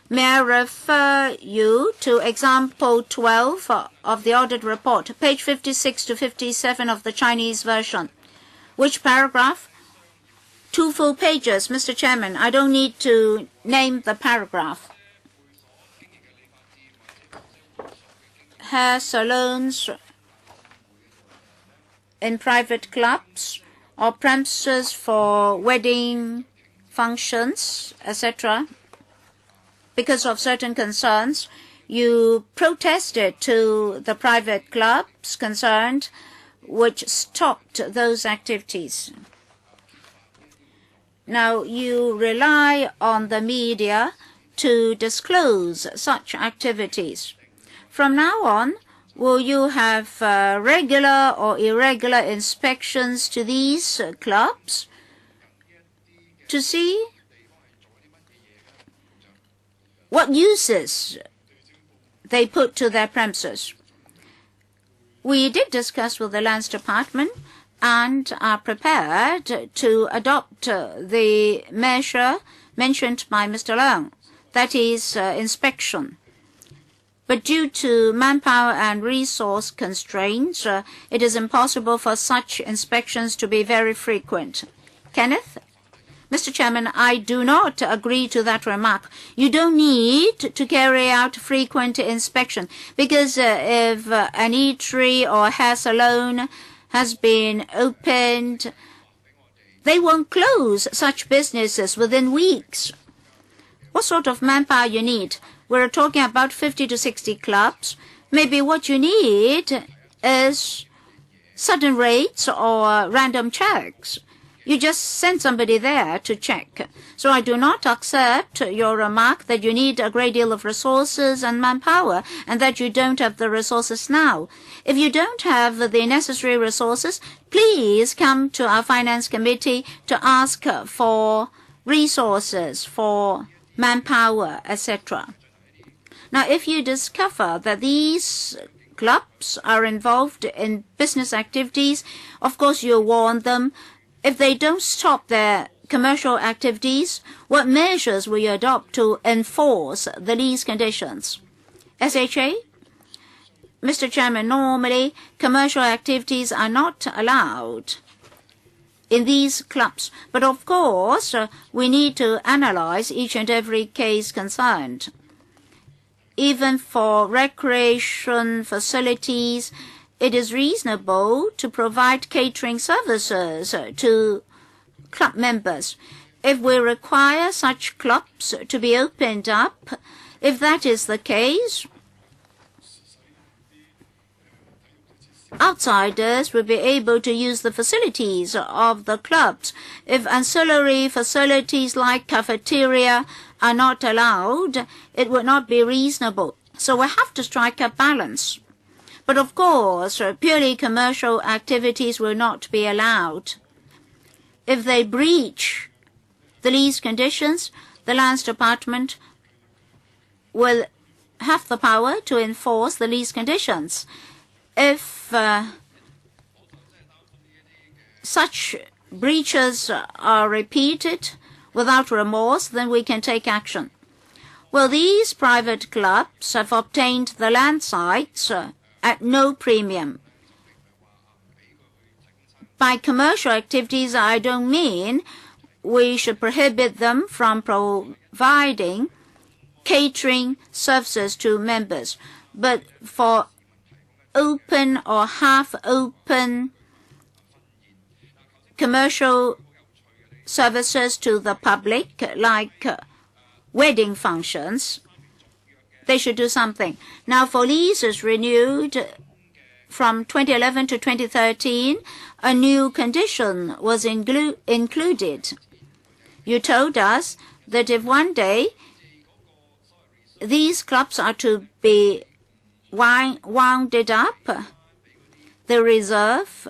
May I refer you to example 12 of the audit report, page 56 to 57 of the Chinese version. Which paragraph? 2 full pages, Mr. Chairman. I don't need to name the paragraph. Hair salons in private clubs or premises for wedding functions, etc. Because of certain concerns, you protested to the private clubs concerned, which stopped those activities. Now, you rely on the media to disclose such activities. From now on, will you have regular or irregular inspections to these clubs to see what uses they put to their premises? We did discuss with the Lands Department and are prepared to adopt the measure mentioned by Mr. Leung, that is inspection. But due to manpower and resource constraints, it is impossible for such inspections to be very frequent. Kenneth? Mr. Chairman, I do not agree to that remark. You don't need to carry out frequent inspection because if an eatery or hair salon has been opened, they won't close such businesses within weeks. What sort of manpower you need? We're talking about 50 to 60 clubs. Maybe what you need is sudden rates or random checks. You just send somebody there to check. So I do not accept your remark that you need a great deal of resources and manpower and that you don't have the resources now. If you don't have the necessary resources, please come to our Finance Committee to ask for resources, for manpower, etc. Now, if you discover that these clubs are involved in business activities, of course you warn them. If they don't stop their commercial activities, what measures will you adopt to enforce the lease conditions? SHA? Mr. Chairman, normally commercial activities are not allowed in these clubs. But of course, we need to analyze each and every case concerned. Even for recreation facilities, it is reasonable to provide catering services to club members. If we require such clubs to be opened up, if that is the case, outsiders will be able to use the facilities of the clubs. If ancillary facilities like cafeteria are not allowed, it would not be reasonable. So we have to strike a balance. But of course, purely commercial activities will not be allowed. If they breach the lease conditions, the Lands Department will have the power to enforce the lease conditions. If such breaches are repeated without remorse, then we can take action. Well, these private clubs have obtained the land sites at no premium. By commercial activities, I don't mean we should prohibit them from providing catering services to members, but for open or half-open commercial services to the public, like wedding functions, they should do something. Now, for leases renewed from 2011 to 2013, a new condition was included. You told us that if one day these clubs are to be wounded up, the reserve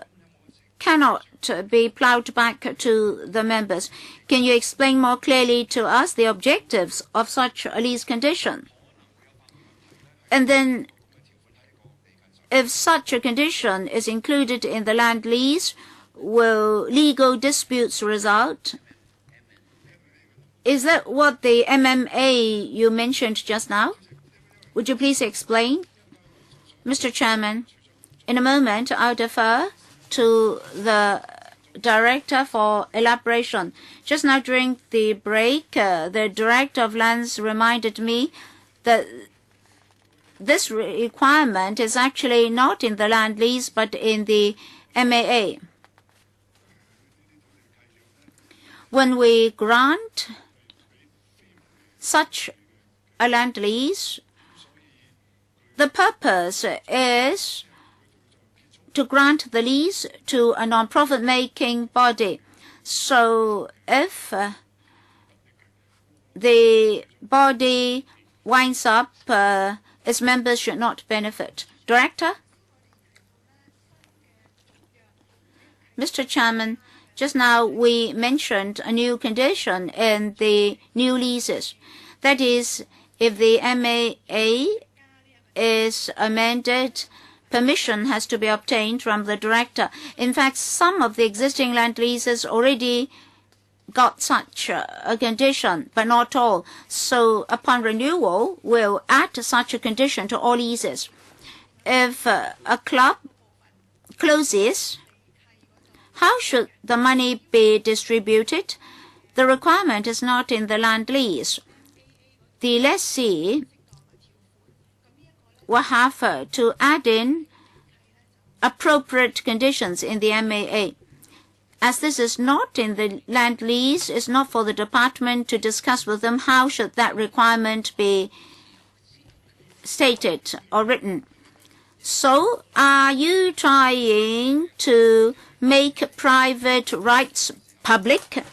cannot be plowed back to the members. Can you explain more clearly to us the objectives of such a lease condition? And then, if such a condition is included in the land lease, will legal disputes result? Is that what the MMA you mentioned just now? Would you please explain? Mr. Chairman, in a moment, I'll defer to the Director for elaboration. Just now during the break, the Director of Lands reminded me that this requirement is actually not in the land lease but in the MAA. When we grant such a land lease, the purpose is to grant the lease to a non-profit making body. So if the body winds up, its members should not benefit. Director? Mr. Chairman, just now we mentioned a new condition in the new leases. That is, if the MAA is amended, permission has to be obtained from the director. In fact, some of the existing land leases already got such a condition, but not all. So upon renewal, we'll add such a condition to all leases. If a club closes, how should the money be distributed? The requirement is not in the land lease. The lessee will have to add in appropriate conditions in the MAA. As this is not in the land lease, it's not for the department to discuss with them how should that requirement be stated or written. So, are you trying to make private rights public?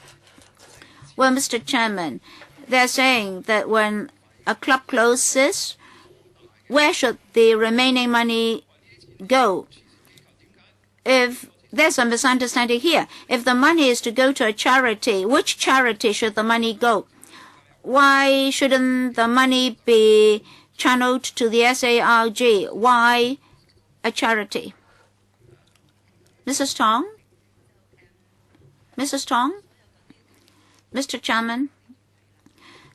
Well, Mr. Chairman, they're saying that when a club closes, where should the remaining money go? If there's a misunderstanding here. If the money is to go to a charity, which charity should the money go? Why shouldn't the money be channeled to the SARG? Why a charity? Mrs. Tong? Mrs. Tong? Mr. Chairman,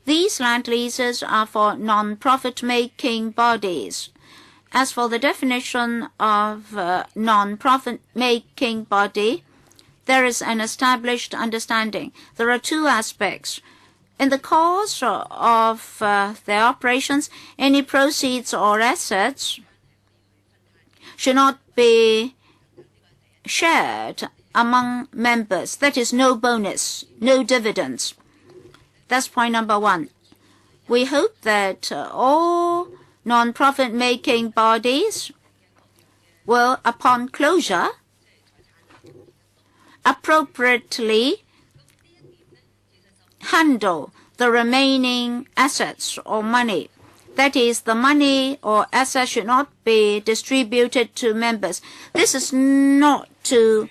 these land leases are for non-profit making bodies. As for the definition of non-profit making body, there is an established understanding. There are two aspects. In the course of their operations, any proceeds or assets should not be shared among members. That is, no bonus, no dividends. That's point number one. We hope that all non-profit making bodies will, upon closure, appropriately handle the remaining assets or money. That is, the money or assets should not be distributed to members. This is not to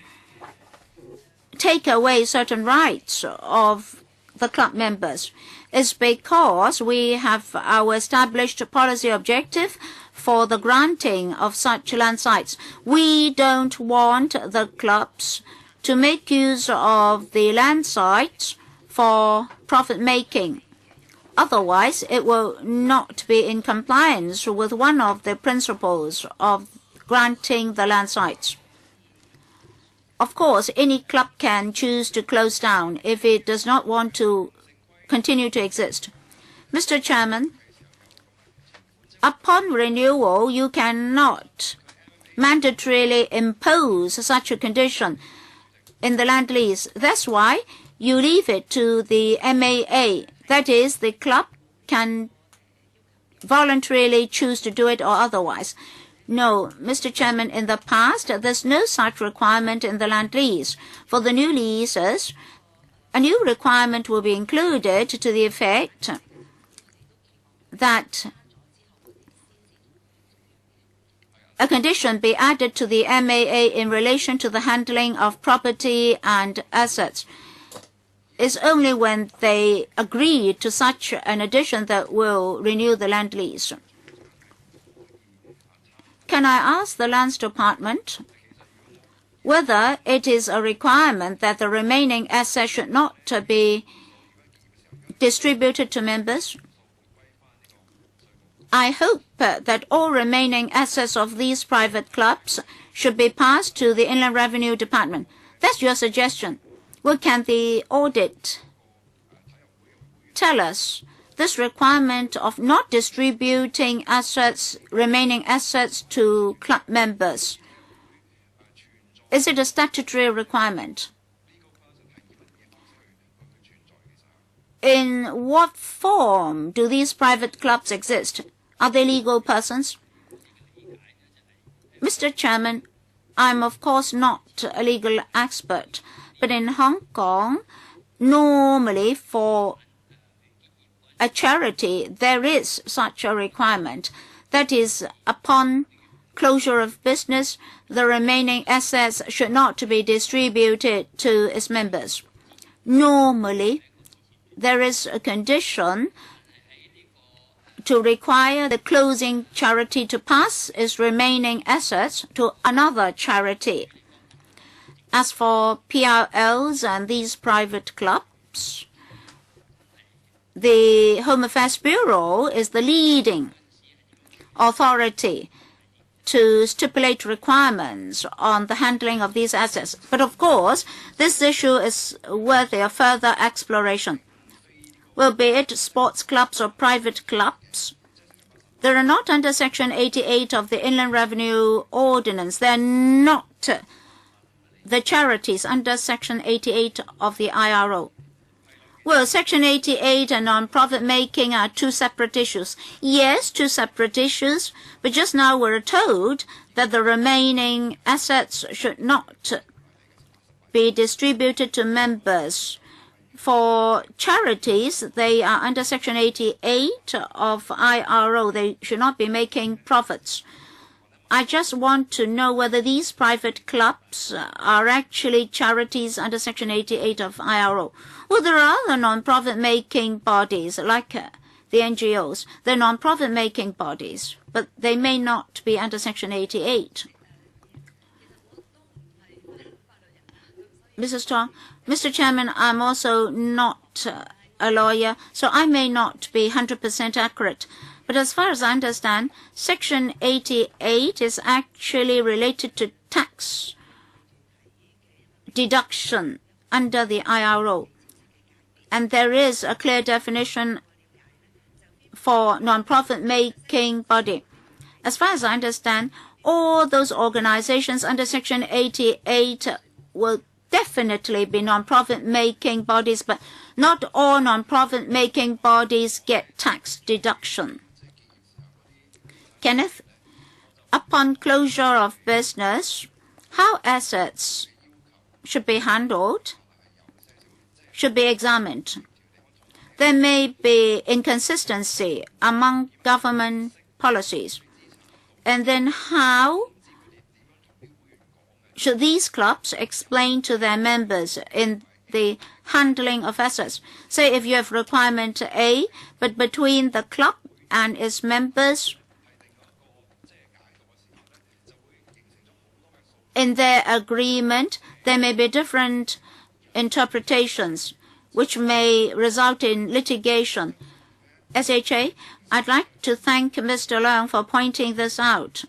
take away certain rights of the club members. is because we have our established policy objective for the granting of such land sites. We don't want the clubs to make use of the land sites for profit making. Otherwise, it will not be in compliance with one of the principles of granting the land sites. Of course, any club can choose to close down if it does not want to continue to exist. Mr. Chairman, upon renewal, you cannot mandatorily impose such a condition in the land lease. That's why you leave it to the MAA. That is, the club can voluntarily choose to do it or otherwise. No, Mr. Chairman, in the past, there's no such requirement in the land lease. For the new leases, a new requirement will be included to the effect that a condition be added to the MAA in relation to the handling of property and assets. It's only when they agree to such an addition that will renew the land lease. Can I ask the Lands Department whether it is a requirement that the remaining assets should not be distributed to members? I hope that all remaining assets of these private clubs should be passed to the Inland Revenue Department. That's your suggestion. Well, can the audit tell us this requirement of not distributing assets, remaining assets to club members? Is it a statutory requirement? In what form do these private clubs exist? Are they legal persons? Mr. Chairman, I'm of course not a legal expert, but in Hong Kong, normally for a charity, there is such a requirement. That is, upon closure of business, the remaining assets should not be distributed to its members. Normally, there is a condition to require the closing charity to pass its remaining assets to another charity. As for PRLs and these private clubs, the Home Affairs Bureau is the leading authority to stipulate requirements on the handling of these assets. But of course, this issue is worthy of further exploration. Well, be it sports clubs or private clubs, they are not under Section 88 of the Inland Revenue Ordinance. They are not the charities under Section 88 of the IRO. Well, Section 88 and non-profit making are two separate issues. Yes, two separate issues, but just now we're told that the remaining assets should not be distributed to members. For charities, they are under Section 88 of IRO. They should not be making profits. I just want to know whether these private clubs are actually charities under Section 88 of IRO. Well, there are other non-profit making bodies like the NGOs. They're non-profit making bodies, but they may not be under Section 88. Mrs. Tong, Mr. Chairman, I'm also not a lawyer, so I may not be 100% accurate. But as far as I understand, Section 88 is actually related to tax deduction under the IRO. And there is a clear definition for non-profit making body. As far as I understand, all those organizations under Section 88 will definitely be non-profit making bodies, but not all non-profit making bodies get tax deduction. Kenneth, upon closure of business, how assets should be handled, should be examined. There may be inconsistency among government policies. And then how should these clubs explain to their members in the handling of assets. Say if you have requirement A, but between the club and its members, in their agreement, there may be different interpretations, which may result in litigation. SHA, I'd like to thank Mr. Leung for pointing this out.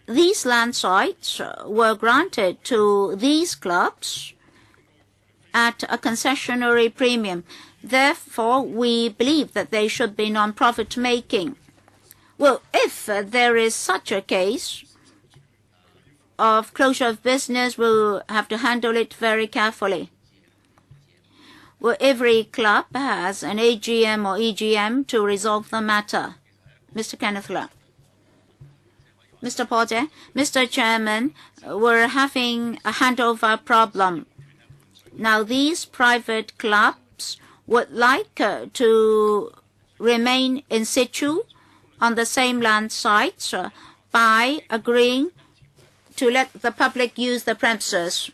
These land sites were granted to these clubs at a concessionary premium. Therefore, we believe that they should be non-profit making. Well, if there is such a case of closure of business, we'll have to handle it very carefully. Well, every club has an AGM or EGM to resolve the matter. Mr. Kenneth Leung. Mr. Porter, Mr. Chairman, we're having a handover problem. Now, these private clubs would like to remain in situ on the same land sites by agreeing to let the public use the premises.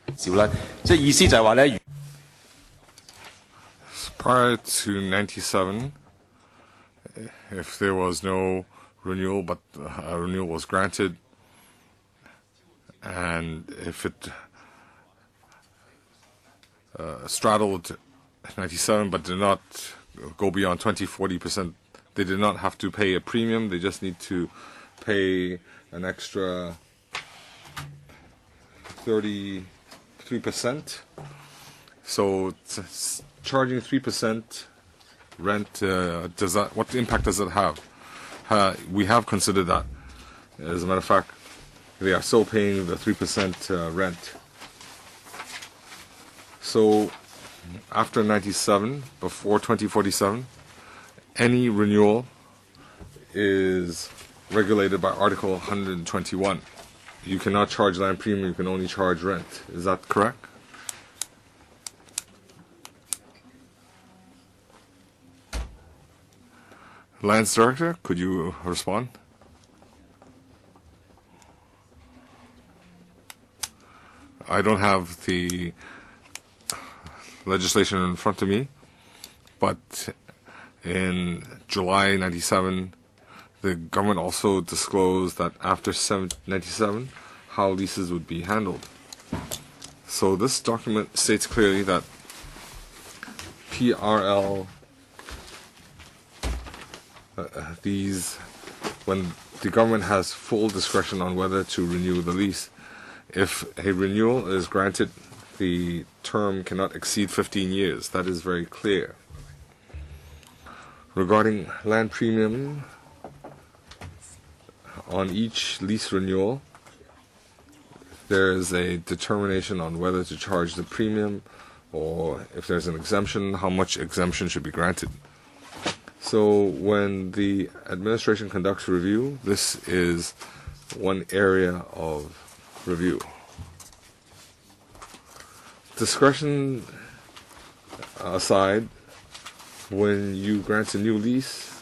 Prior to 97, if there was no renewal, but a renewal was granted, and if it straddled 97 but did not go beyond 20-40%, they did not have to pay a premium. They just need to pay an extra 33%. So charging 3% rent, what impact does it have? We have considered that. As a matter of fact, they are still paying the 3% rent. So after 97, before 2047, any renewal is regulated by Article 121. You cannot charge land premium, you can only charge rent. Is that correct? Lands Director, could you respond? I don't have the legislation in front of me, but in July 97, the government also disclosed that after 97, how leases would be handled. So this document states clearly that PRL, when the government has full discretion on whether to renew the lease, if a renewal is granted, the term cannot exceed 15 years. That is very clear. Regarding land premium, on each lease renewal, there is a determination on whether to charge the premium, or if there's an exemption, how much exemption should be granted. So when the administration conducts review, this is one area of review. Discretion aside, when you grant a new lease,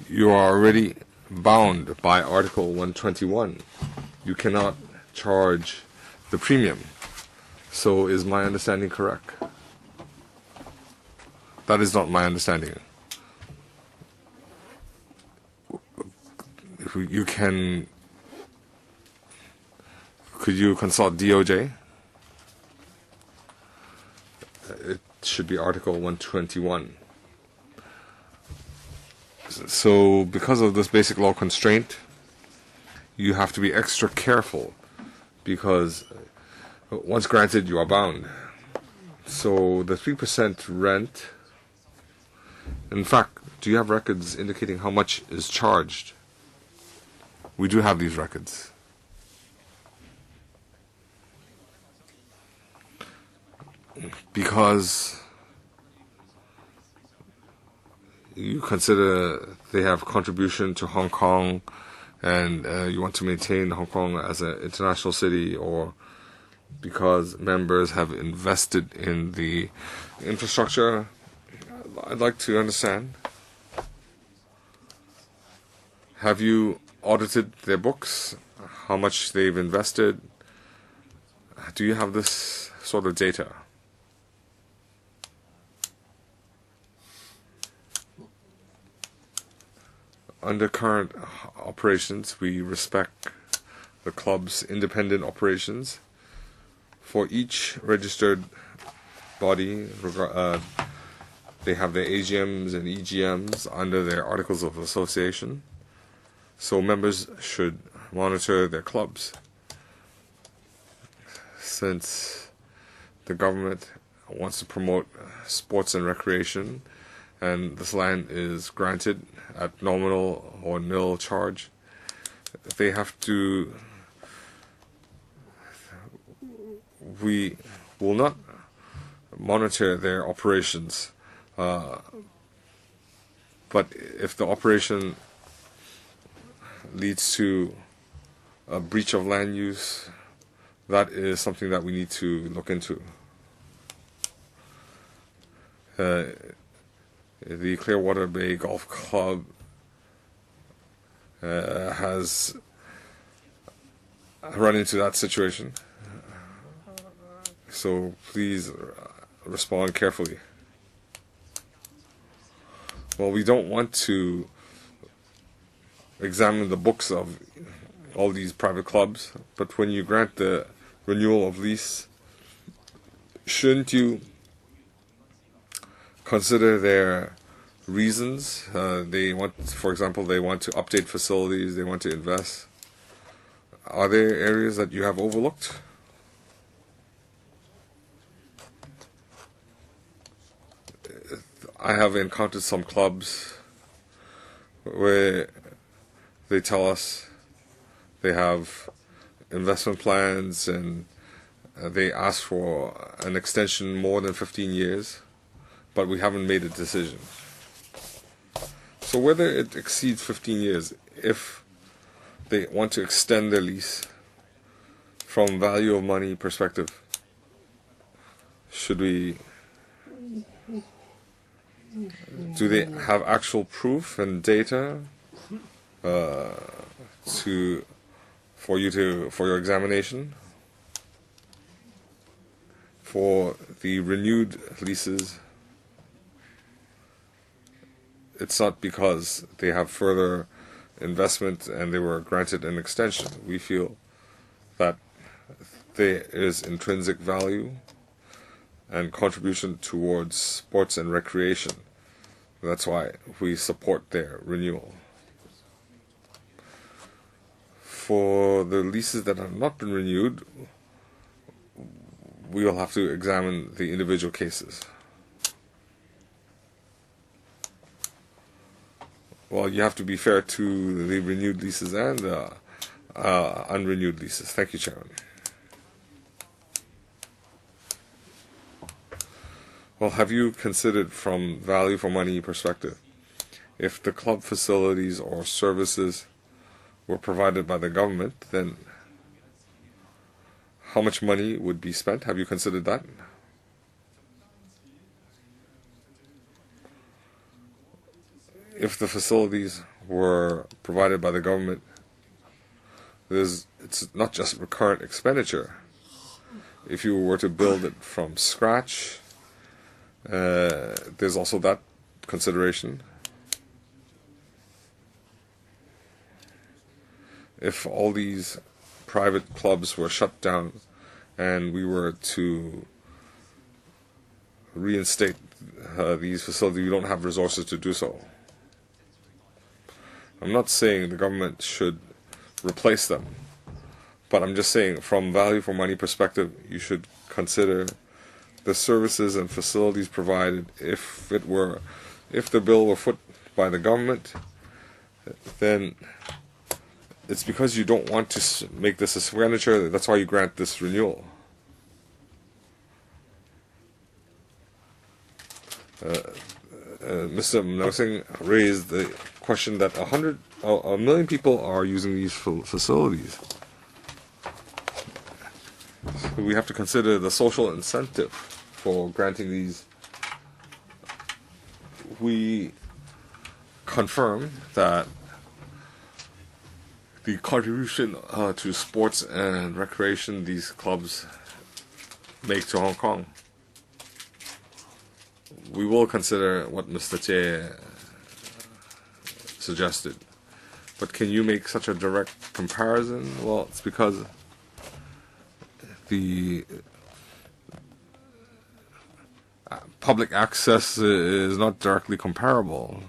you are already bound by Article 121. You cannot charge the premium. So is my understanding correct? That is not my understanding. Could you consult DOJ? It should be Article 121. So because of this basic law constraint, you have to be extra careful, because once granted, you are bound. So the 3% rent, in fact, do you have records indicating how much is charged? We do have these records. Because you consider they have contribution to Hong Kong, and you want to maintain Hong Kong as an international city, or because members have invested in the infrastructure. I'd like to understand. Have you audited their books? How much they've invested? do you have this sort of data? Under current operations, we respect the club's independent operations. For each registered body, they have their AGMs and EGMs under their Articles of Association. So members should monitor their clubs. Since the government wants to promote sports and recreation, and this land is granted at nominal or nil charge, they have to. We will not monitor their operations, but if the operation leads to a breach of land use, that is something that we need to look into. The Clearwater Bay Golf Club has run into that situation, so please respond carefully. Well, we don't want to examine the books of all these private clubs, but when you grant the renewal of lease, shouldn't you consider their reasons? They want, for example, they want to update facilities, they want to invest. Are there areas that you have overlooked? I have encountered some clubs where they tell us they have investment plans and they ask for an extension more than 15 years, but we haven't made a decision. So whether it exceeds 15 years, if they want to extend their lease from value of money perspective, should we, do they have actual proof and data for your examination? For the renewed leases, it's not because they have further investment and they were granted an extension. We feel that there is intrinsic value and contribution towards sports and recreation. That's why we support their renewal. For the leases that have not been renewed, we will have to examine the individual cases. Well, you have to be fair to the renewed leases and the unrenewed leases. Thank you, Chairman. Well, have you considered from value for money perspective, if the club facilities or services were provided by the government, then how much money would be spent? Have you considered that? If the facilities were provided by the government, it's not just recurrent expenditure. If you were to build it from scratch, there's also that consideration. If all these private clubs were shut down and we were to reinstate these facilities, we don't have resources to do so. I'm not saying the government should replace them, but I'm just saying from value for money perspective, you should consider the services and facilities provided. If the bill were put by the government, then it's because you don't want to make this a expenditure. That's why you grant this renewal. Mr. Mnosing raised the question that a million people are using these facilities. So we have to consider the social incentive for granting these. We confirm that the contribution to sports and recreation these clubs make to Hong Kong. We will consider what Mr. Che suggested. But can you make such a direct comparison? Well, it's because the public access is not directly comparable.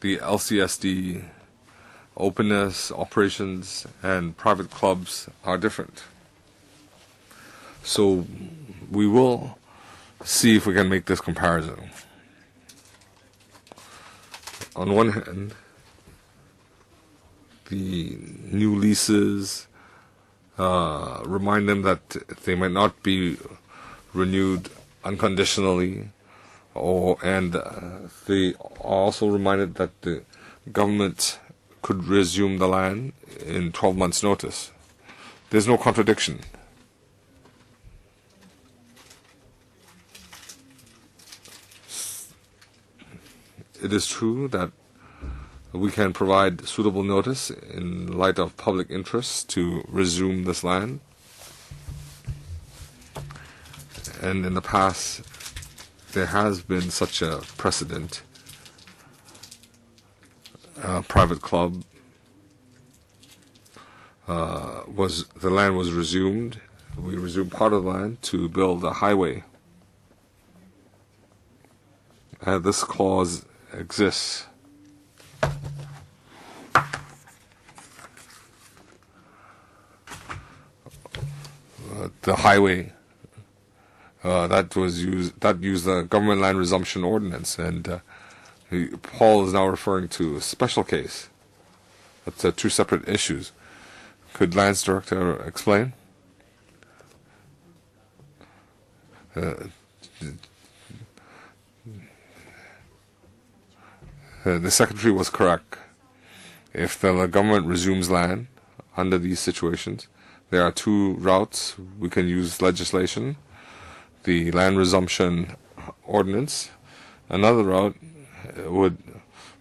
The LCSD openness, operations, and private clubs are different. So we will see if we can make this comparison. On one hand, the new leases remind them that they might not be renewed unconditionally, and they are also reminded that the government could resume the land in 12 months' notice. There's no contradiction. It is true that we can provide suitable notice in light of public interest to resume this land. And in the past, there has been such a precedent. Private club the land was resumed. We resumed part of the land to build a highway. This clause exists. The highway that used the government land resumption ordinance, and Paul is now referring to a special case. That's two separate issues. Could Lance Director explain? The Secretary was correct. If the government resumes land under these situations, there are two routes. We can use legislation, the land resumption ordinance. Another route would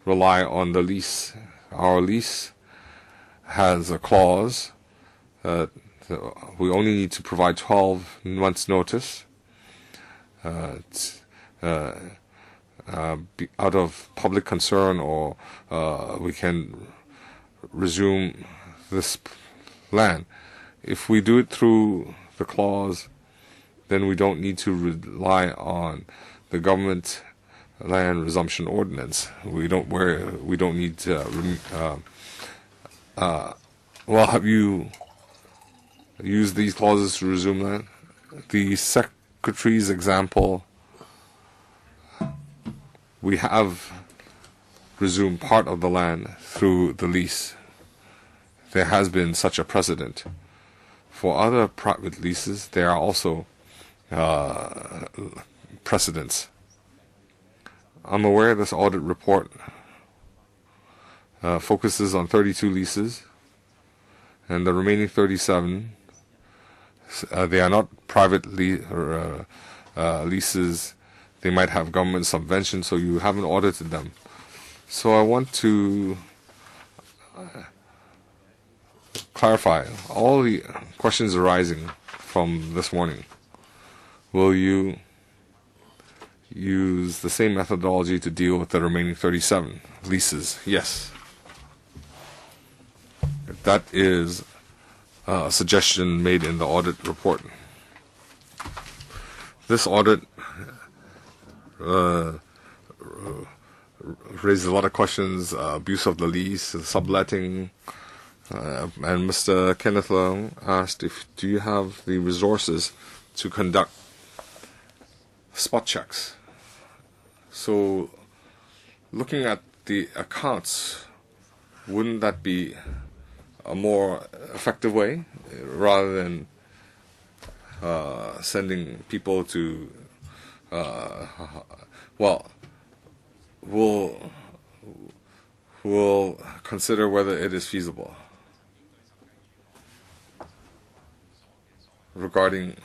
rely on the lease. Our lease has a clause that we only need to provide 12 months notice out of public concern, or we can resume this land. If we do it through the clause, then we don't need to rely on the government land resumption ordinance. We don't need to. Well, have you used these clauses to resume land? The Secretary's example, we have resumed part of the land through the lease. There has been such a precedent. For other private leases, there are also precedents. I'm aware this audit report focuses on 32 leases, and the remaining 37, they are not private leases. They might have government subvention, so you haven't audited them. So I want to clarify all the questions arising from this morning. Will you use the same methodology to deal with the remaining 37 leases? Yes. That is a suggestion made in the audit report. This audit raises a lot of questions, abuse of the lease, subletting, and Mr. Kenneth Leung asked do you have the resources to conduct spot checks? So looking at the accounts, wouldn't that be a more effective way rather than sending people to we'll consider whether it is feasible. Regarding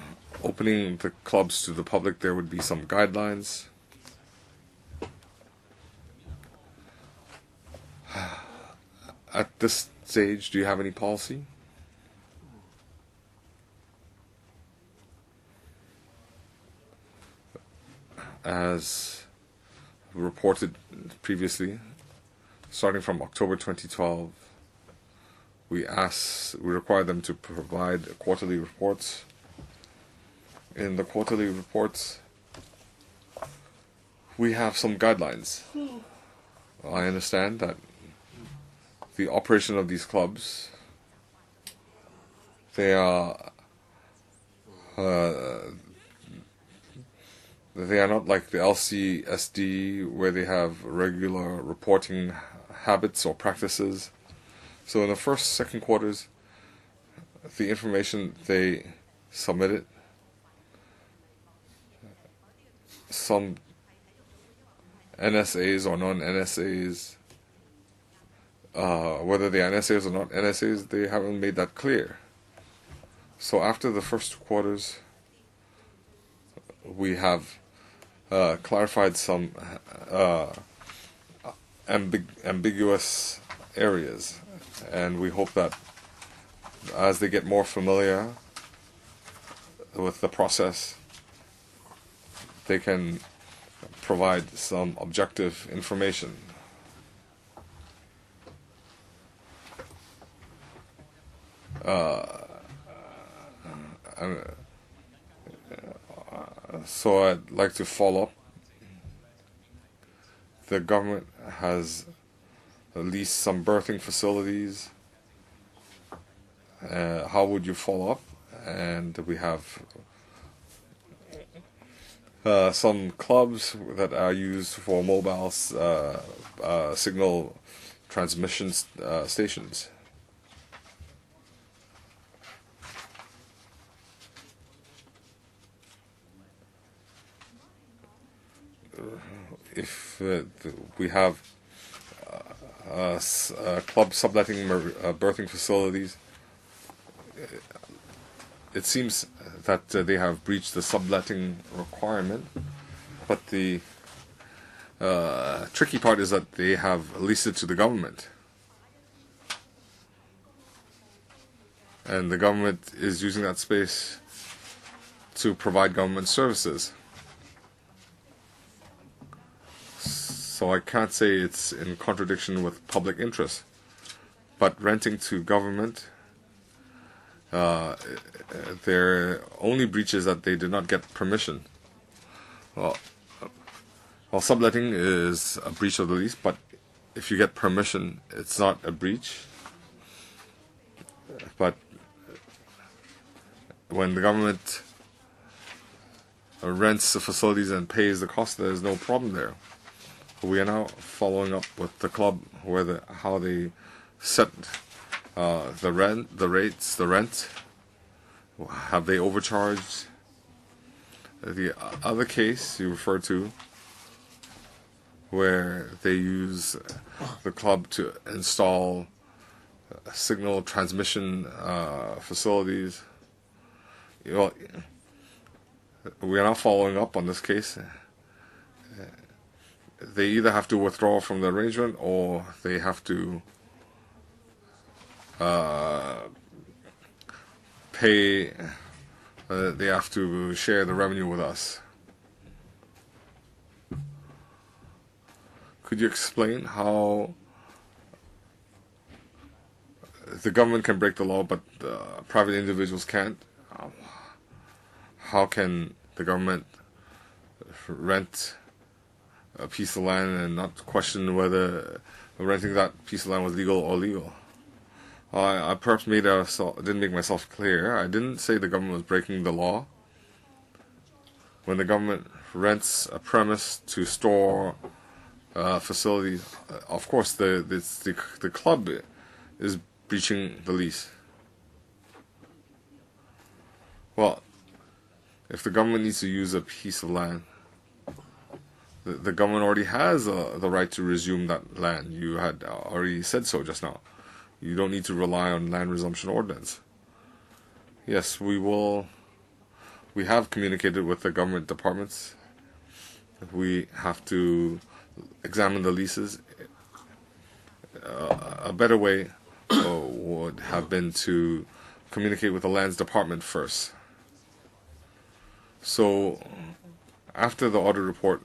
opening the clubs to the public, there would be some guidelines. At this stage, do you have any policy? as reported previously, starting from October 2012, we require them to provide quarterly reports. In the quarterly reports, we have some guidelines. I understand that the operation of these clubs, they are not like the LCSD where they have regular reporting habits or practices. So in the first, second quarters, the information they submitted, some NSAs or non-NSAs, whether they are NSAs or not NSAs, they haven't made that clear. So after the first 2 quarters, we have clarified some ambiguous areas, and we hope that as they get more familiar with the process, they can provide some objective information. So I'd like to follow up. The government has leased some birthing facilities. How would you follow up? And we have some clubs that are used for mobile signal transmission stations. If we have club subletting birthing facilities, it seems that they have breached the subletting requirement, but the tricky part is that they have leased it to the government, and the government is using that space to provide government services. So I can't say it's in contradiction with public interest, but renting to government, their only breach is that they did not get permission. Well, subletting is a breach of the lease, but if you get permission, it's not a breach. But when the government rents the facilities and pays the cost, there's no problem there. We are now following up with the club how they set the rates, the rent. Have they overcharged? The other case you refer to, where they use the club to install signal transmission facilities. Well, we are now following up on this case. They either have to withdraw from the arrangement, or they have to pay. They have to share the revenue with us. Could you explain how the government can break the law, but private individuals can't? How can the government rent a piece of land and not question whether renting that piece of land was legal or illegal? I perhaps didn't make myself clear. I didn't say the government was breaking the law. When the government rents a premise to store facilities, of course the club is breaching the lease. Well, if the government needs to use a piece of land, the government already has the right to resume that land. You had already said so just now. You don't need to rely on land resumption ordinance. Yes, we have communicated with the government departments. We have to examine the leases. A better way would have been to communicate with the lands department first. So After the audit report,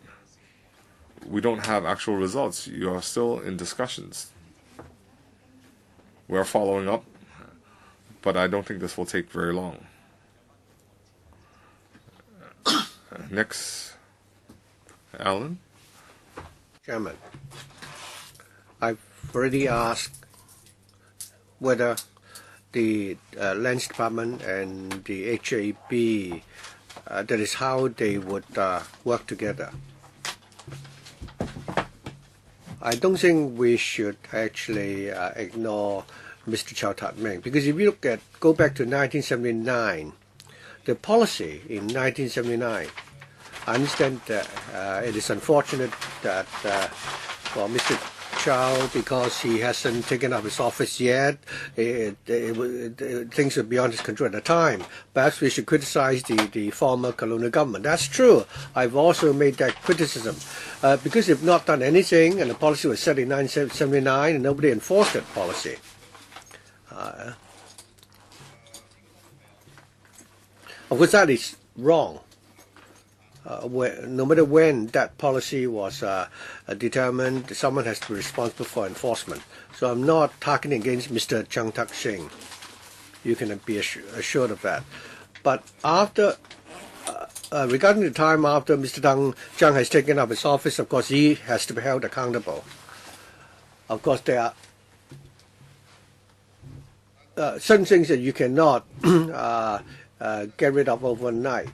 we don't have actual results. You are still in discussions. We are following up, but I don't think this will take very long. Next, Alan. Chairman, I've already asked whether the Lands Department and the HAB, that is how they would work together. I don't think we should actually ignore Mr. Chow Tat Ming, because if you go back to 1979, the policy in 1979, I understand that it is unfortunate that for Mr. Chow, because he hasn't taken up his office yet, things were beyond his control at the time. Perhaps we should criticize the former colonial government. That's true. I've also made that criticism. Because they've not done anything, and the policy was set in 1979, and nobody enforced that policy. Of course, that is wrong. No matter when that policy was determined, someone has to be responsible for enforcement. So I'm not talking against Mr. Chow Tat Ming. You can be assured of that. But after, regarding the time after Mr. Zhang has taken up his office, of course, he has to be held accountable. Of course, there are certain things that you cannot get rid of overnight.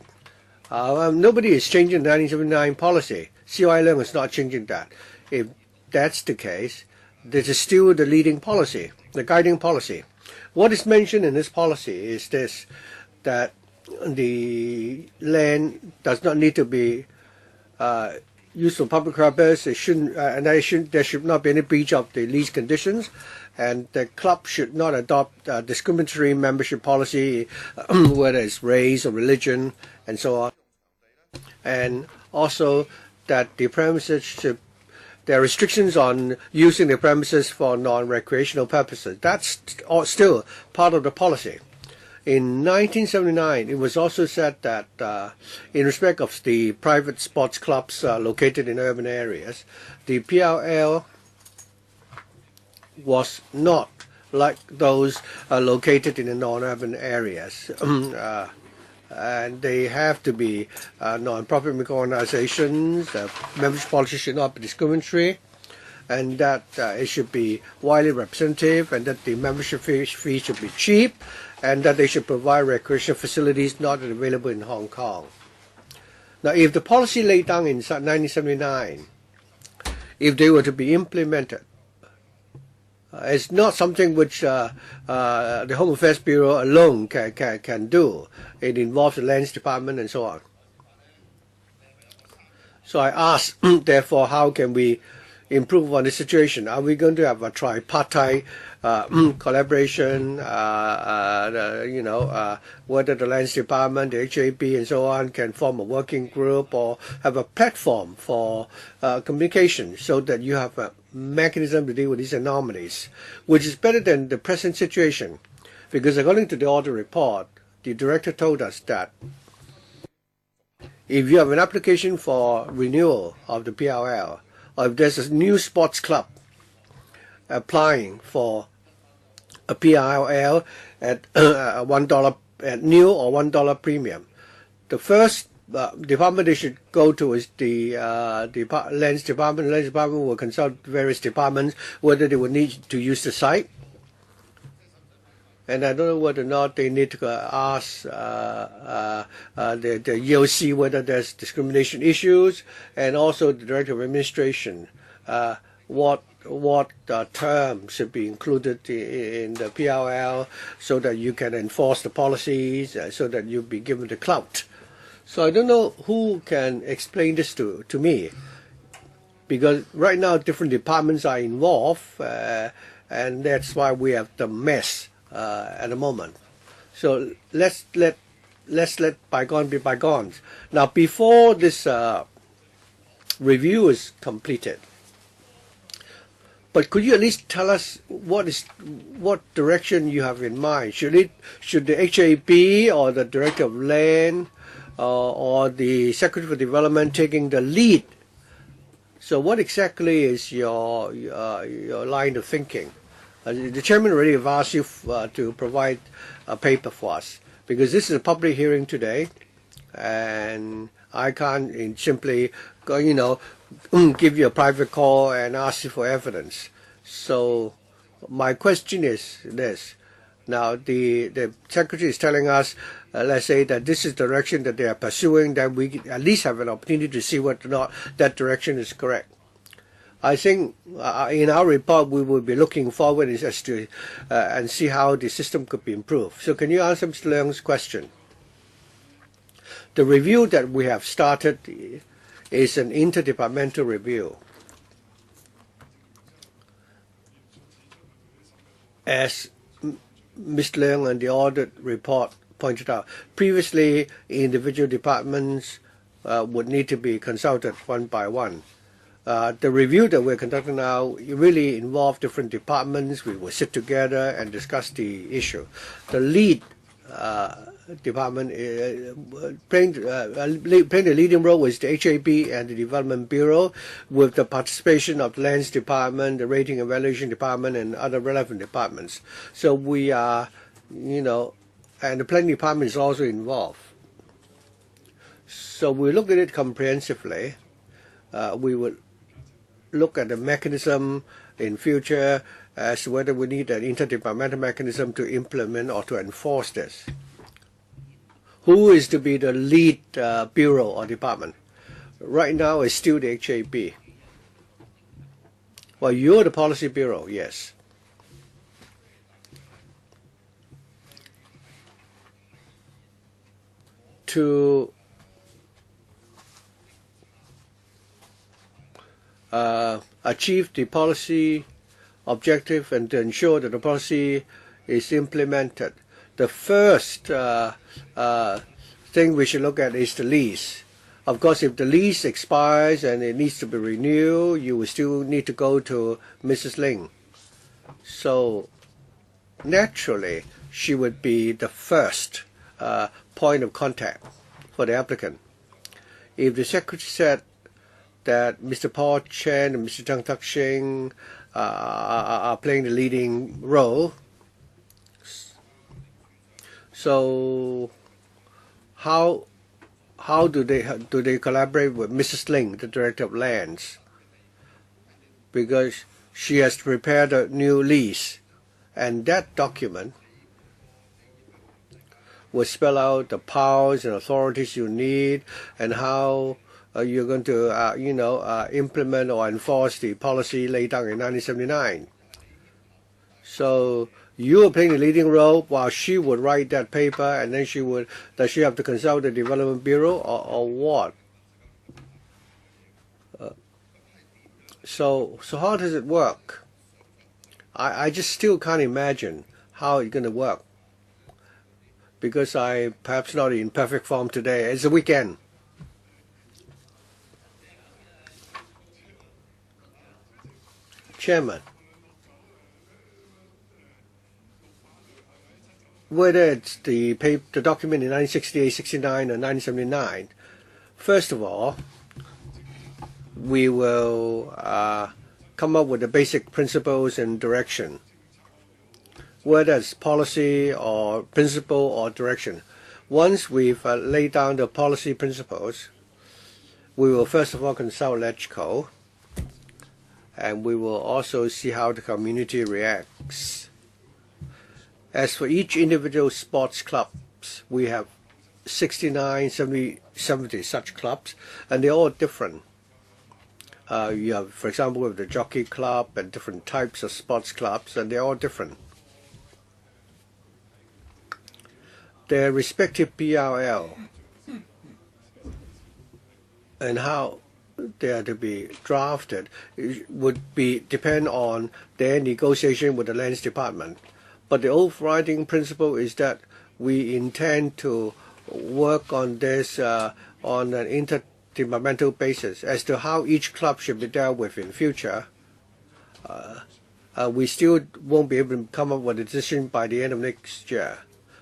Nobody is changing the 1979 policy. CY Leung is not changing that. If that's the case, this is still the leading policy, the guiding policy. What is mentioned in this policy is this, that the land does not need to be used for public purpose. It shouldn't, there should not be any breach of the lease conditions, and the club should not adopt discriminatory membership policy, whether it's race or religion, and so on. And also that the premises should, there are restrictions on using the premises for non-recreational purposes. That's still part of the policy. In 1979, it was also said that in respect of the private sports clubs located in urban areas, the PLL was not like those located in the non-urban areas. And they have to be non-profit organizations. Membership policy should not be discriminatory, and that it should be widely representative, and that the membership fee should be cheap, and that they should provide recreational facilities not available in Hong Kong. Now, if the policy laid down in 1979, if they were to be implemented, it's not something which the Home Affairs Bureau alone can do. It involves the Lands Department and so on. So I ask, therefore, how can we improve on the situation? Are we going to have a tripartite collaboration, whether the Lands Department, the HAB, and so on can form a working group or have a platform for communication so that you have a mechanism to deal with these anomalies, which is better than the present situation. Because according to the audit report, the director told us that if you have an application for renewal of the PLL, or if there's a new sports club applying for a PLL at $1 at new or $1 premium, the first department they should go to is the Lands Department. The Lands Department will consult various departments whether they would need to use the site. And I don't know whether or not they need to ask the EOC whether there's discrimination issues, and also the Director of Administration, what term should be included in the PLL so that you can enforce the policies, so that you'll be given the clout. So I don't know who can explain this to me, because right now different departments are involved, and that's why we have the mess at the moment. So let's let bygones be bygones. Now, before this review is completed, but could you at least tell us what direction you have in mind? Should the HAB or the Director of Land or the Secretary for Development taking the lead. So what exactly is your line of thinking? The chairman already have asked you to provide a paper for us, because this is a public hearing today, and I can't simply go, give you a private call and ask you for evidence. So my question is this. Now, the secretary is telling us, let's say that this is the direction that they are pursuing, then we at least have an opportunity to see whether or not that direction is correct. I think in our report we will be looking forward as to and see how the system could be improved. So can you answer Mr. Leung's question? The review that we have started is an interdepartmental review. As Mr. Leung and the audit report pointed out, previously individual departments would need to be consulted one by one. The review that we're conducting now really involved different departments. We will sit together and discuss the issue. The lead department playing the leading role was the HAB and the Development Bureau, with the participation of the Lands Department, the Rating and Evaluation Department, and other relevant departments. So we are, and the Planning Department is also involved. So we look at it comprehensively. We would look at the mechanism in future as to whether we need an interdepartmental mechanism to implement or to enforce this. Who is to be the lead bureau or department? Right now it's still the HAB. Well, you're the policy bureau, yes. To achieve the policy objective and to ensure that the policy is implemented, the first thing we should look at is the lease. Of course, if the lease expires and it needs to be renewed, you will still need to go to Mrs. Ling. So naturally, she would be the first point of contact for the applicant. If the secretary said that Mr. Paul Chen and Mr. Zhang Tak-shing are playing the leading role, so how do they collaborate with Mrs. Ling, the Director of Lands? Because she has prepared a new lease, and that document will spell out the powers and authorities you need and how you're going to implement or enforce the policy laid down in 1979. So you are playing the leading role while she would write that paper, and then does she have to consult the Development Bureau or what? So how does it work? I just still can't imagine how it's going to work, because I'm perhaps not in perfect form today. It's a weekend. Chairman, whether it's the document in 1968, 69, or 1979, first of all, we will come up with the basic principles and direction, whether it's policy or principle or direction. Once we've laid down the policy principles, we will first of all consult LegCo, and we will also see how the community reacts. As for each individual sports clubs, we have 69, 70 such clubs, and they're all different. You have, for example, with the jockey club and different types of sports clubs, and they're all different. Their respective PRL and how they are to be drafted would depend on their negotiation with the Lands Department. But the overriding principle is that we intend to work on this on an interdepartmental basis. As to how each club should be dealt with in future, we still won't be able to come up with a decision by the end of next year.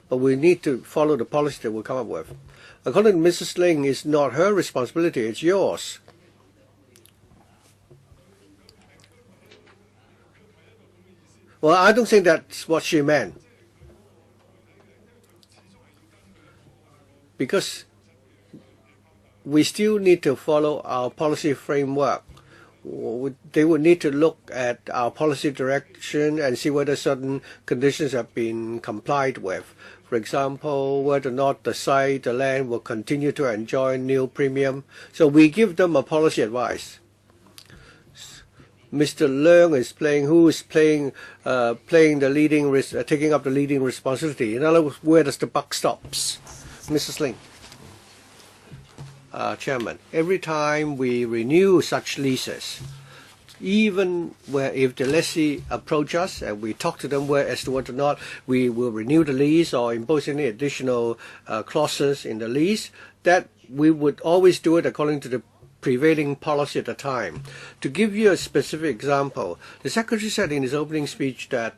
But we need to follow the policy that we'll come up with. According to Mrs. Ling, it's not her responsibility, it's yours. Well, I don't think that's what she meant. Because we still need to follow our policy framework. They would need to look at our policy direction and see whether certain conditions have been complied with. For example, whether or not the site, the land will continue to enjoy new premium. So we give them a policy advice. Mr. Leung is taking up the leading responsibility. In other words, where does the buck stops? Mrs. Ling. Chairman, every time we renew such leases, even if the lessee approach us and we talk to them as to whether or not we will renew the lease or impose any additional clauses in the lease, that we would always do it according to the prevailing policy at the time. To give you a specific example, the Secretary said in his opening speech that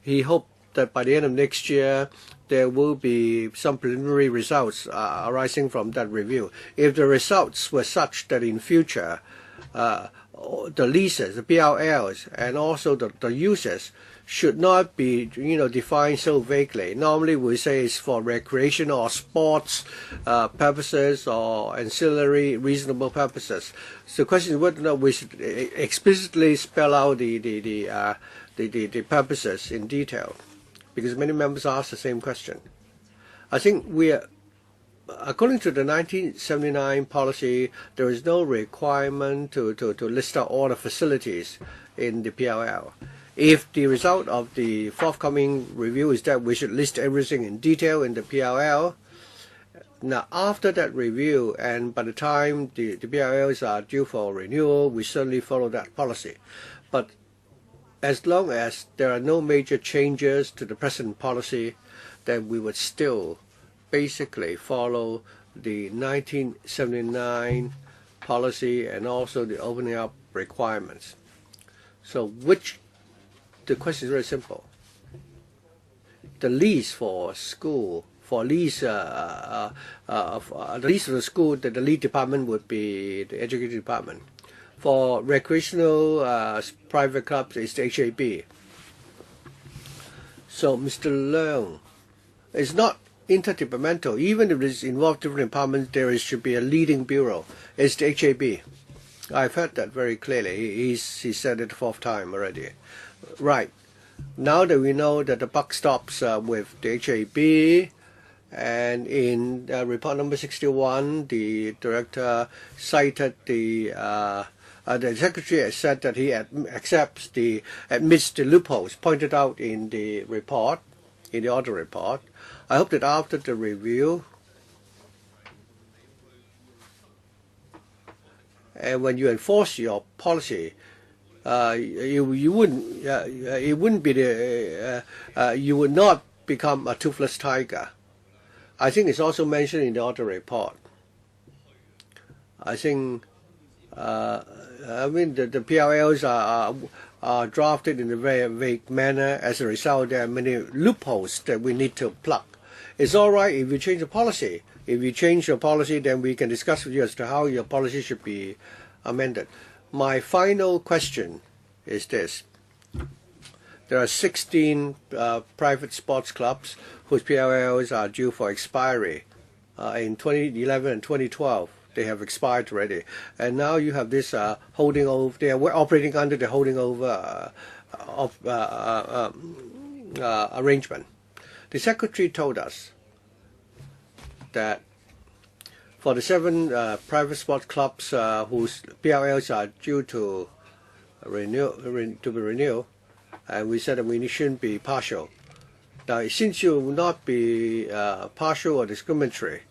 he hoped that by the end of next year there will be some preliminary results arising from that review. If the results were such that in future the leases, the PLLs, and also the uses should not be defined so vaguely. Normally we say it's for recreational or sports purposes or ancillary reasonable purposes. So the question is whether or not we should explicitly spell out the purposes in detail, because many members ask the same question. I think according to the 1979 policy, there is no requirement to list out all the facilities in the PLL. If the result of the forthcoming review is that we should list everything in detail in the PLL, now after that review and by the time the PLLs are due for renewal, we certainly follow that policy. But as long as there are no major changes to the present policy, then we would still basically follow the 1979 policy and also the opening up requirements. So the question is very simple. The lease for school, the lease of the school, the lead department would be the education department. For recreational private clubs, it's the HAB. So Mr. Leung, it's not interdepartmental. Even if it's involved different departments, there should be a leading bureau. It's the HAB. I've heard that very clearly. He said it the fourth time already. Right. Now that we know that the buck stops with the HAB, and in report number 61, the director cited the secretary has said that he admits the loopholes pointed out in the report, in the audit report. I hope that after the review, and when you enforce your policy, you would not become a toothless tiger. I think it's also mentioned in the audit report. I think the PLLs are drafted in a very vague manner. As a result, there are many loopholes that we need to plug. It's all right if you change the policy. If you change your policy, then we can discuss with you as to how your policy should be amended. My final question is this. There are 16 private sports clubs whose PLLs are due for expiry in 2011 and 2012. They have expired already. And now you have this holding over. They are operating under the holding over arrangement. The Secretary told us that for the 7 private sports clubs whose PLLs are due to be renewed, and we said that we shouldn't be partial. Now, since you will not be partial or discriminatory,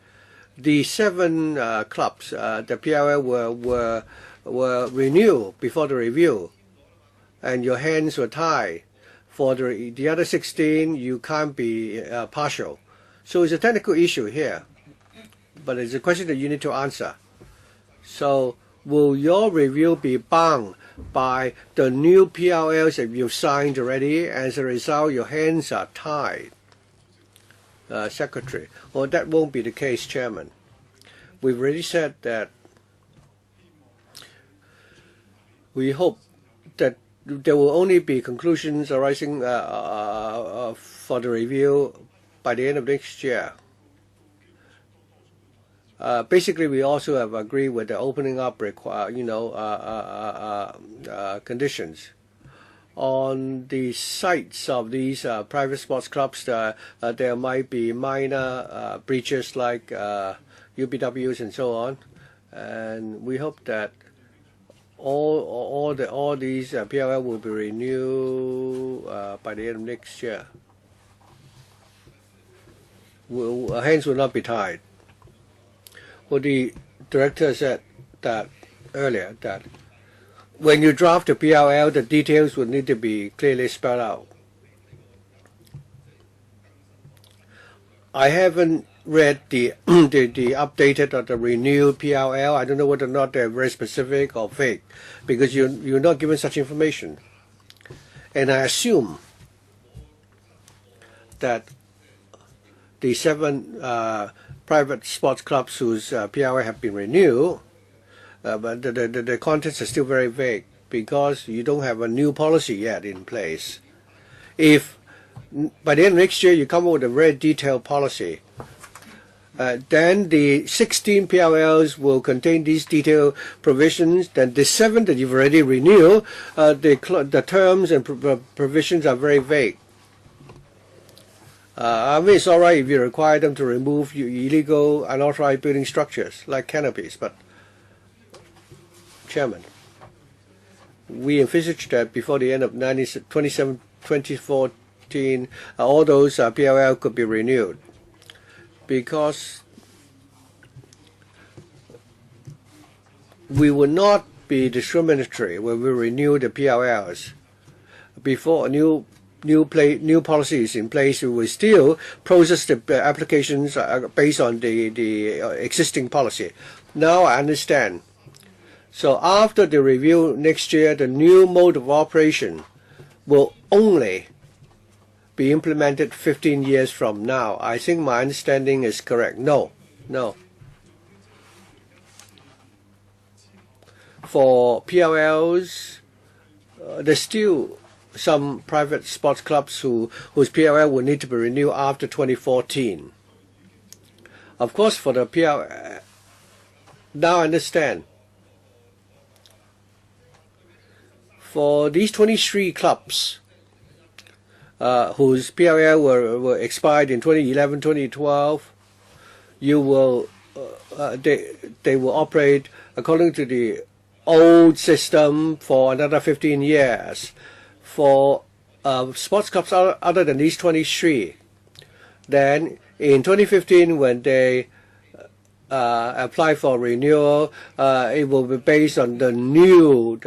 the 7 clubs, the PLL were renewed before the review, and your hands were tied. For the other 16, you can't be partial. So it's a technical issue here, but it's a question that you need to answer. So will your review be bound by the new PLLs that you've signed already? As a result, your hands are tied, Secretary. Well, that won't be the case, Chairman. we've already said that we hope that there will only be conclusions arising for the review by the end of next year. Basically, we also have agreed with the opening up conditions. On the sites of these private sports clubs, there might be minor breaches like UPWs and so on, and we hope that all these PLL will be renewed by the end of next year. Hands will not be tied. Well, the director said that earlier that when you draft the PLL, the details would need to be clearly spelled out. I haven't read the updated or the renewed PLL. I don't know whether or not they're very specific or vague, because you're not given such information. And I assume that the 7 private sports clubs whose PLL have been renewed, but the contents are still very vague because you don't have a new policy yet in place. If by the end of next year you come up with a very detailed policy, then the 16 PLLs will contain these detailed provisions. Then the 7 that you've already renewed, the terms and provisions are very vague. I mean, it's all right if you require them to remove illegal, unauthorized building structures like canopies, but Chairman, we envisaged that before the end of 2014, all those PLL could be renewed, because we will not be discriminatory when we renew the PLLs. Before new policy is in place, we will still process the applications based on the existing policy. Now I understand. So after the review next year, the new mode of operation will only be implemented 15 years from now. I think my understanding is correct. No. For PLLs, there's still some private sports clubs whose PLL will need to be renewed after 2014. Of course, for the PLL, now I understand. For these 23 clubs whose PLL were expired in 2011, 2012, you will they will operate according to the old system for another 15 years. For sports clubs other than these 23, then in 2015, when they apply for renewal, it will be based on the new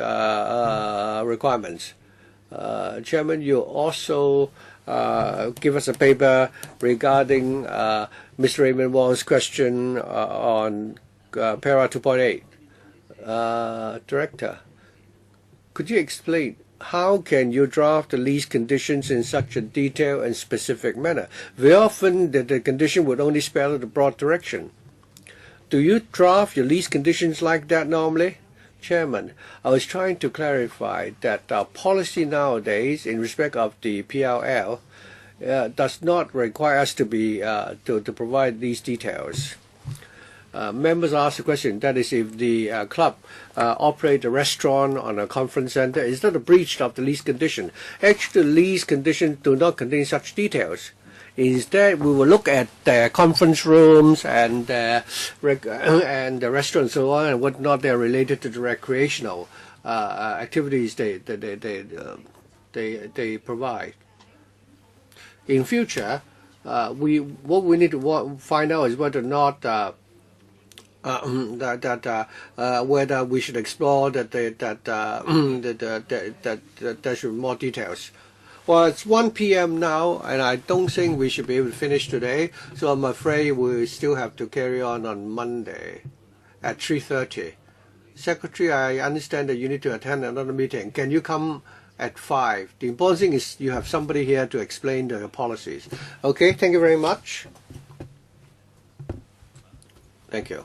requirements. Chairman, you also give us a paper regarding Mr. Raymond Wong's question on para 2.8. Director, could you explain how can you draft the lease conditions in such a detailed and specific manner? Very often the condition would only spell out the broad direction. Do you draft your lease conditions like that normally? Chairman, I was trying to clarify that our policy nowadays in respect of the PLL does not require us to be to provide these details. Members ask the question, that is, if the club operate a restaurant on a conference center, is that a breach of the lease condition? Actually, the lease conditions do not contain such details. Instead, we will look at the conference rooms and the restaurants and so on, and whatnot they are related to the recreational activities they provide. In future, what we need to find out is whether or not whether we should explore that there should be more details. Well, it's 1 p.m. now, and I don't think we should be able to finish today, so I'm afraid we still have to carry on Monday at 3:30. Secretary, I understand that you need to attend another meeting. Can you come at 5? The important thing is you have somebody here to explain the policies. Okay, thank you very much. Thank you.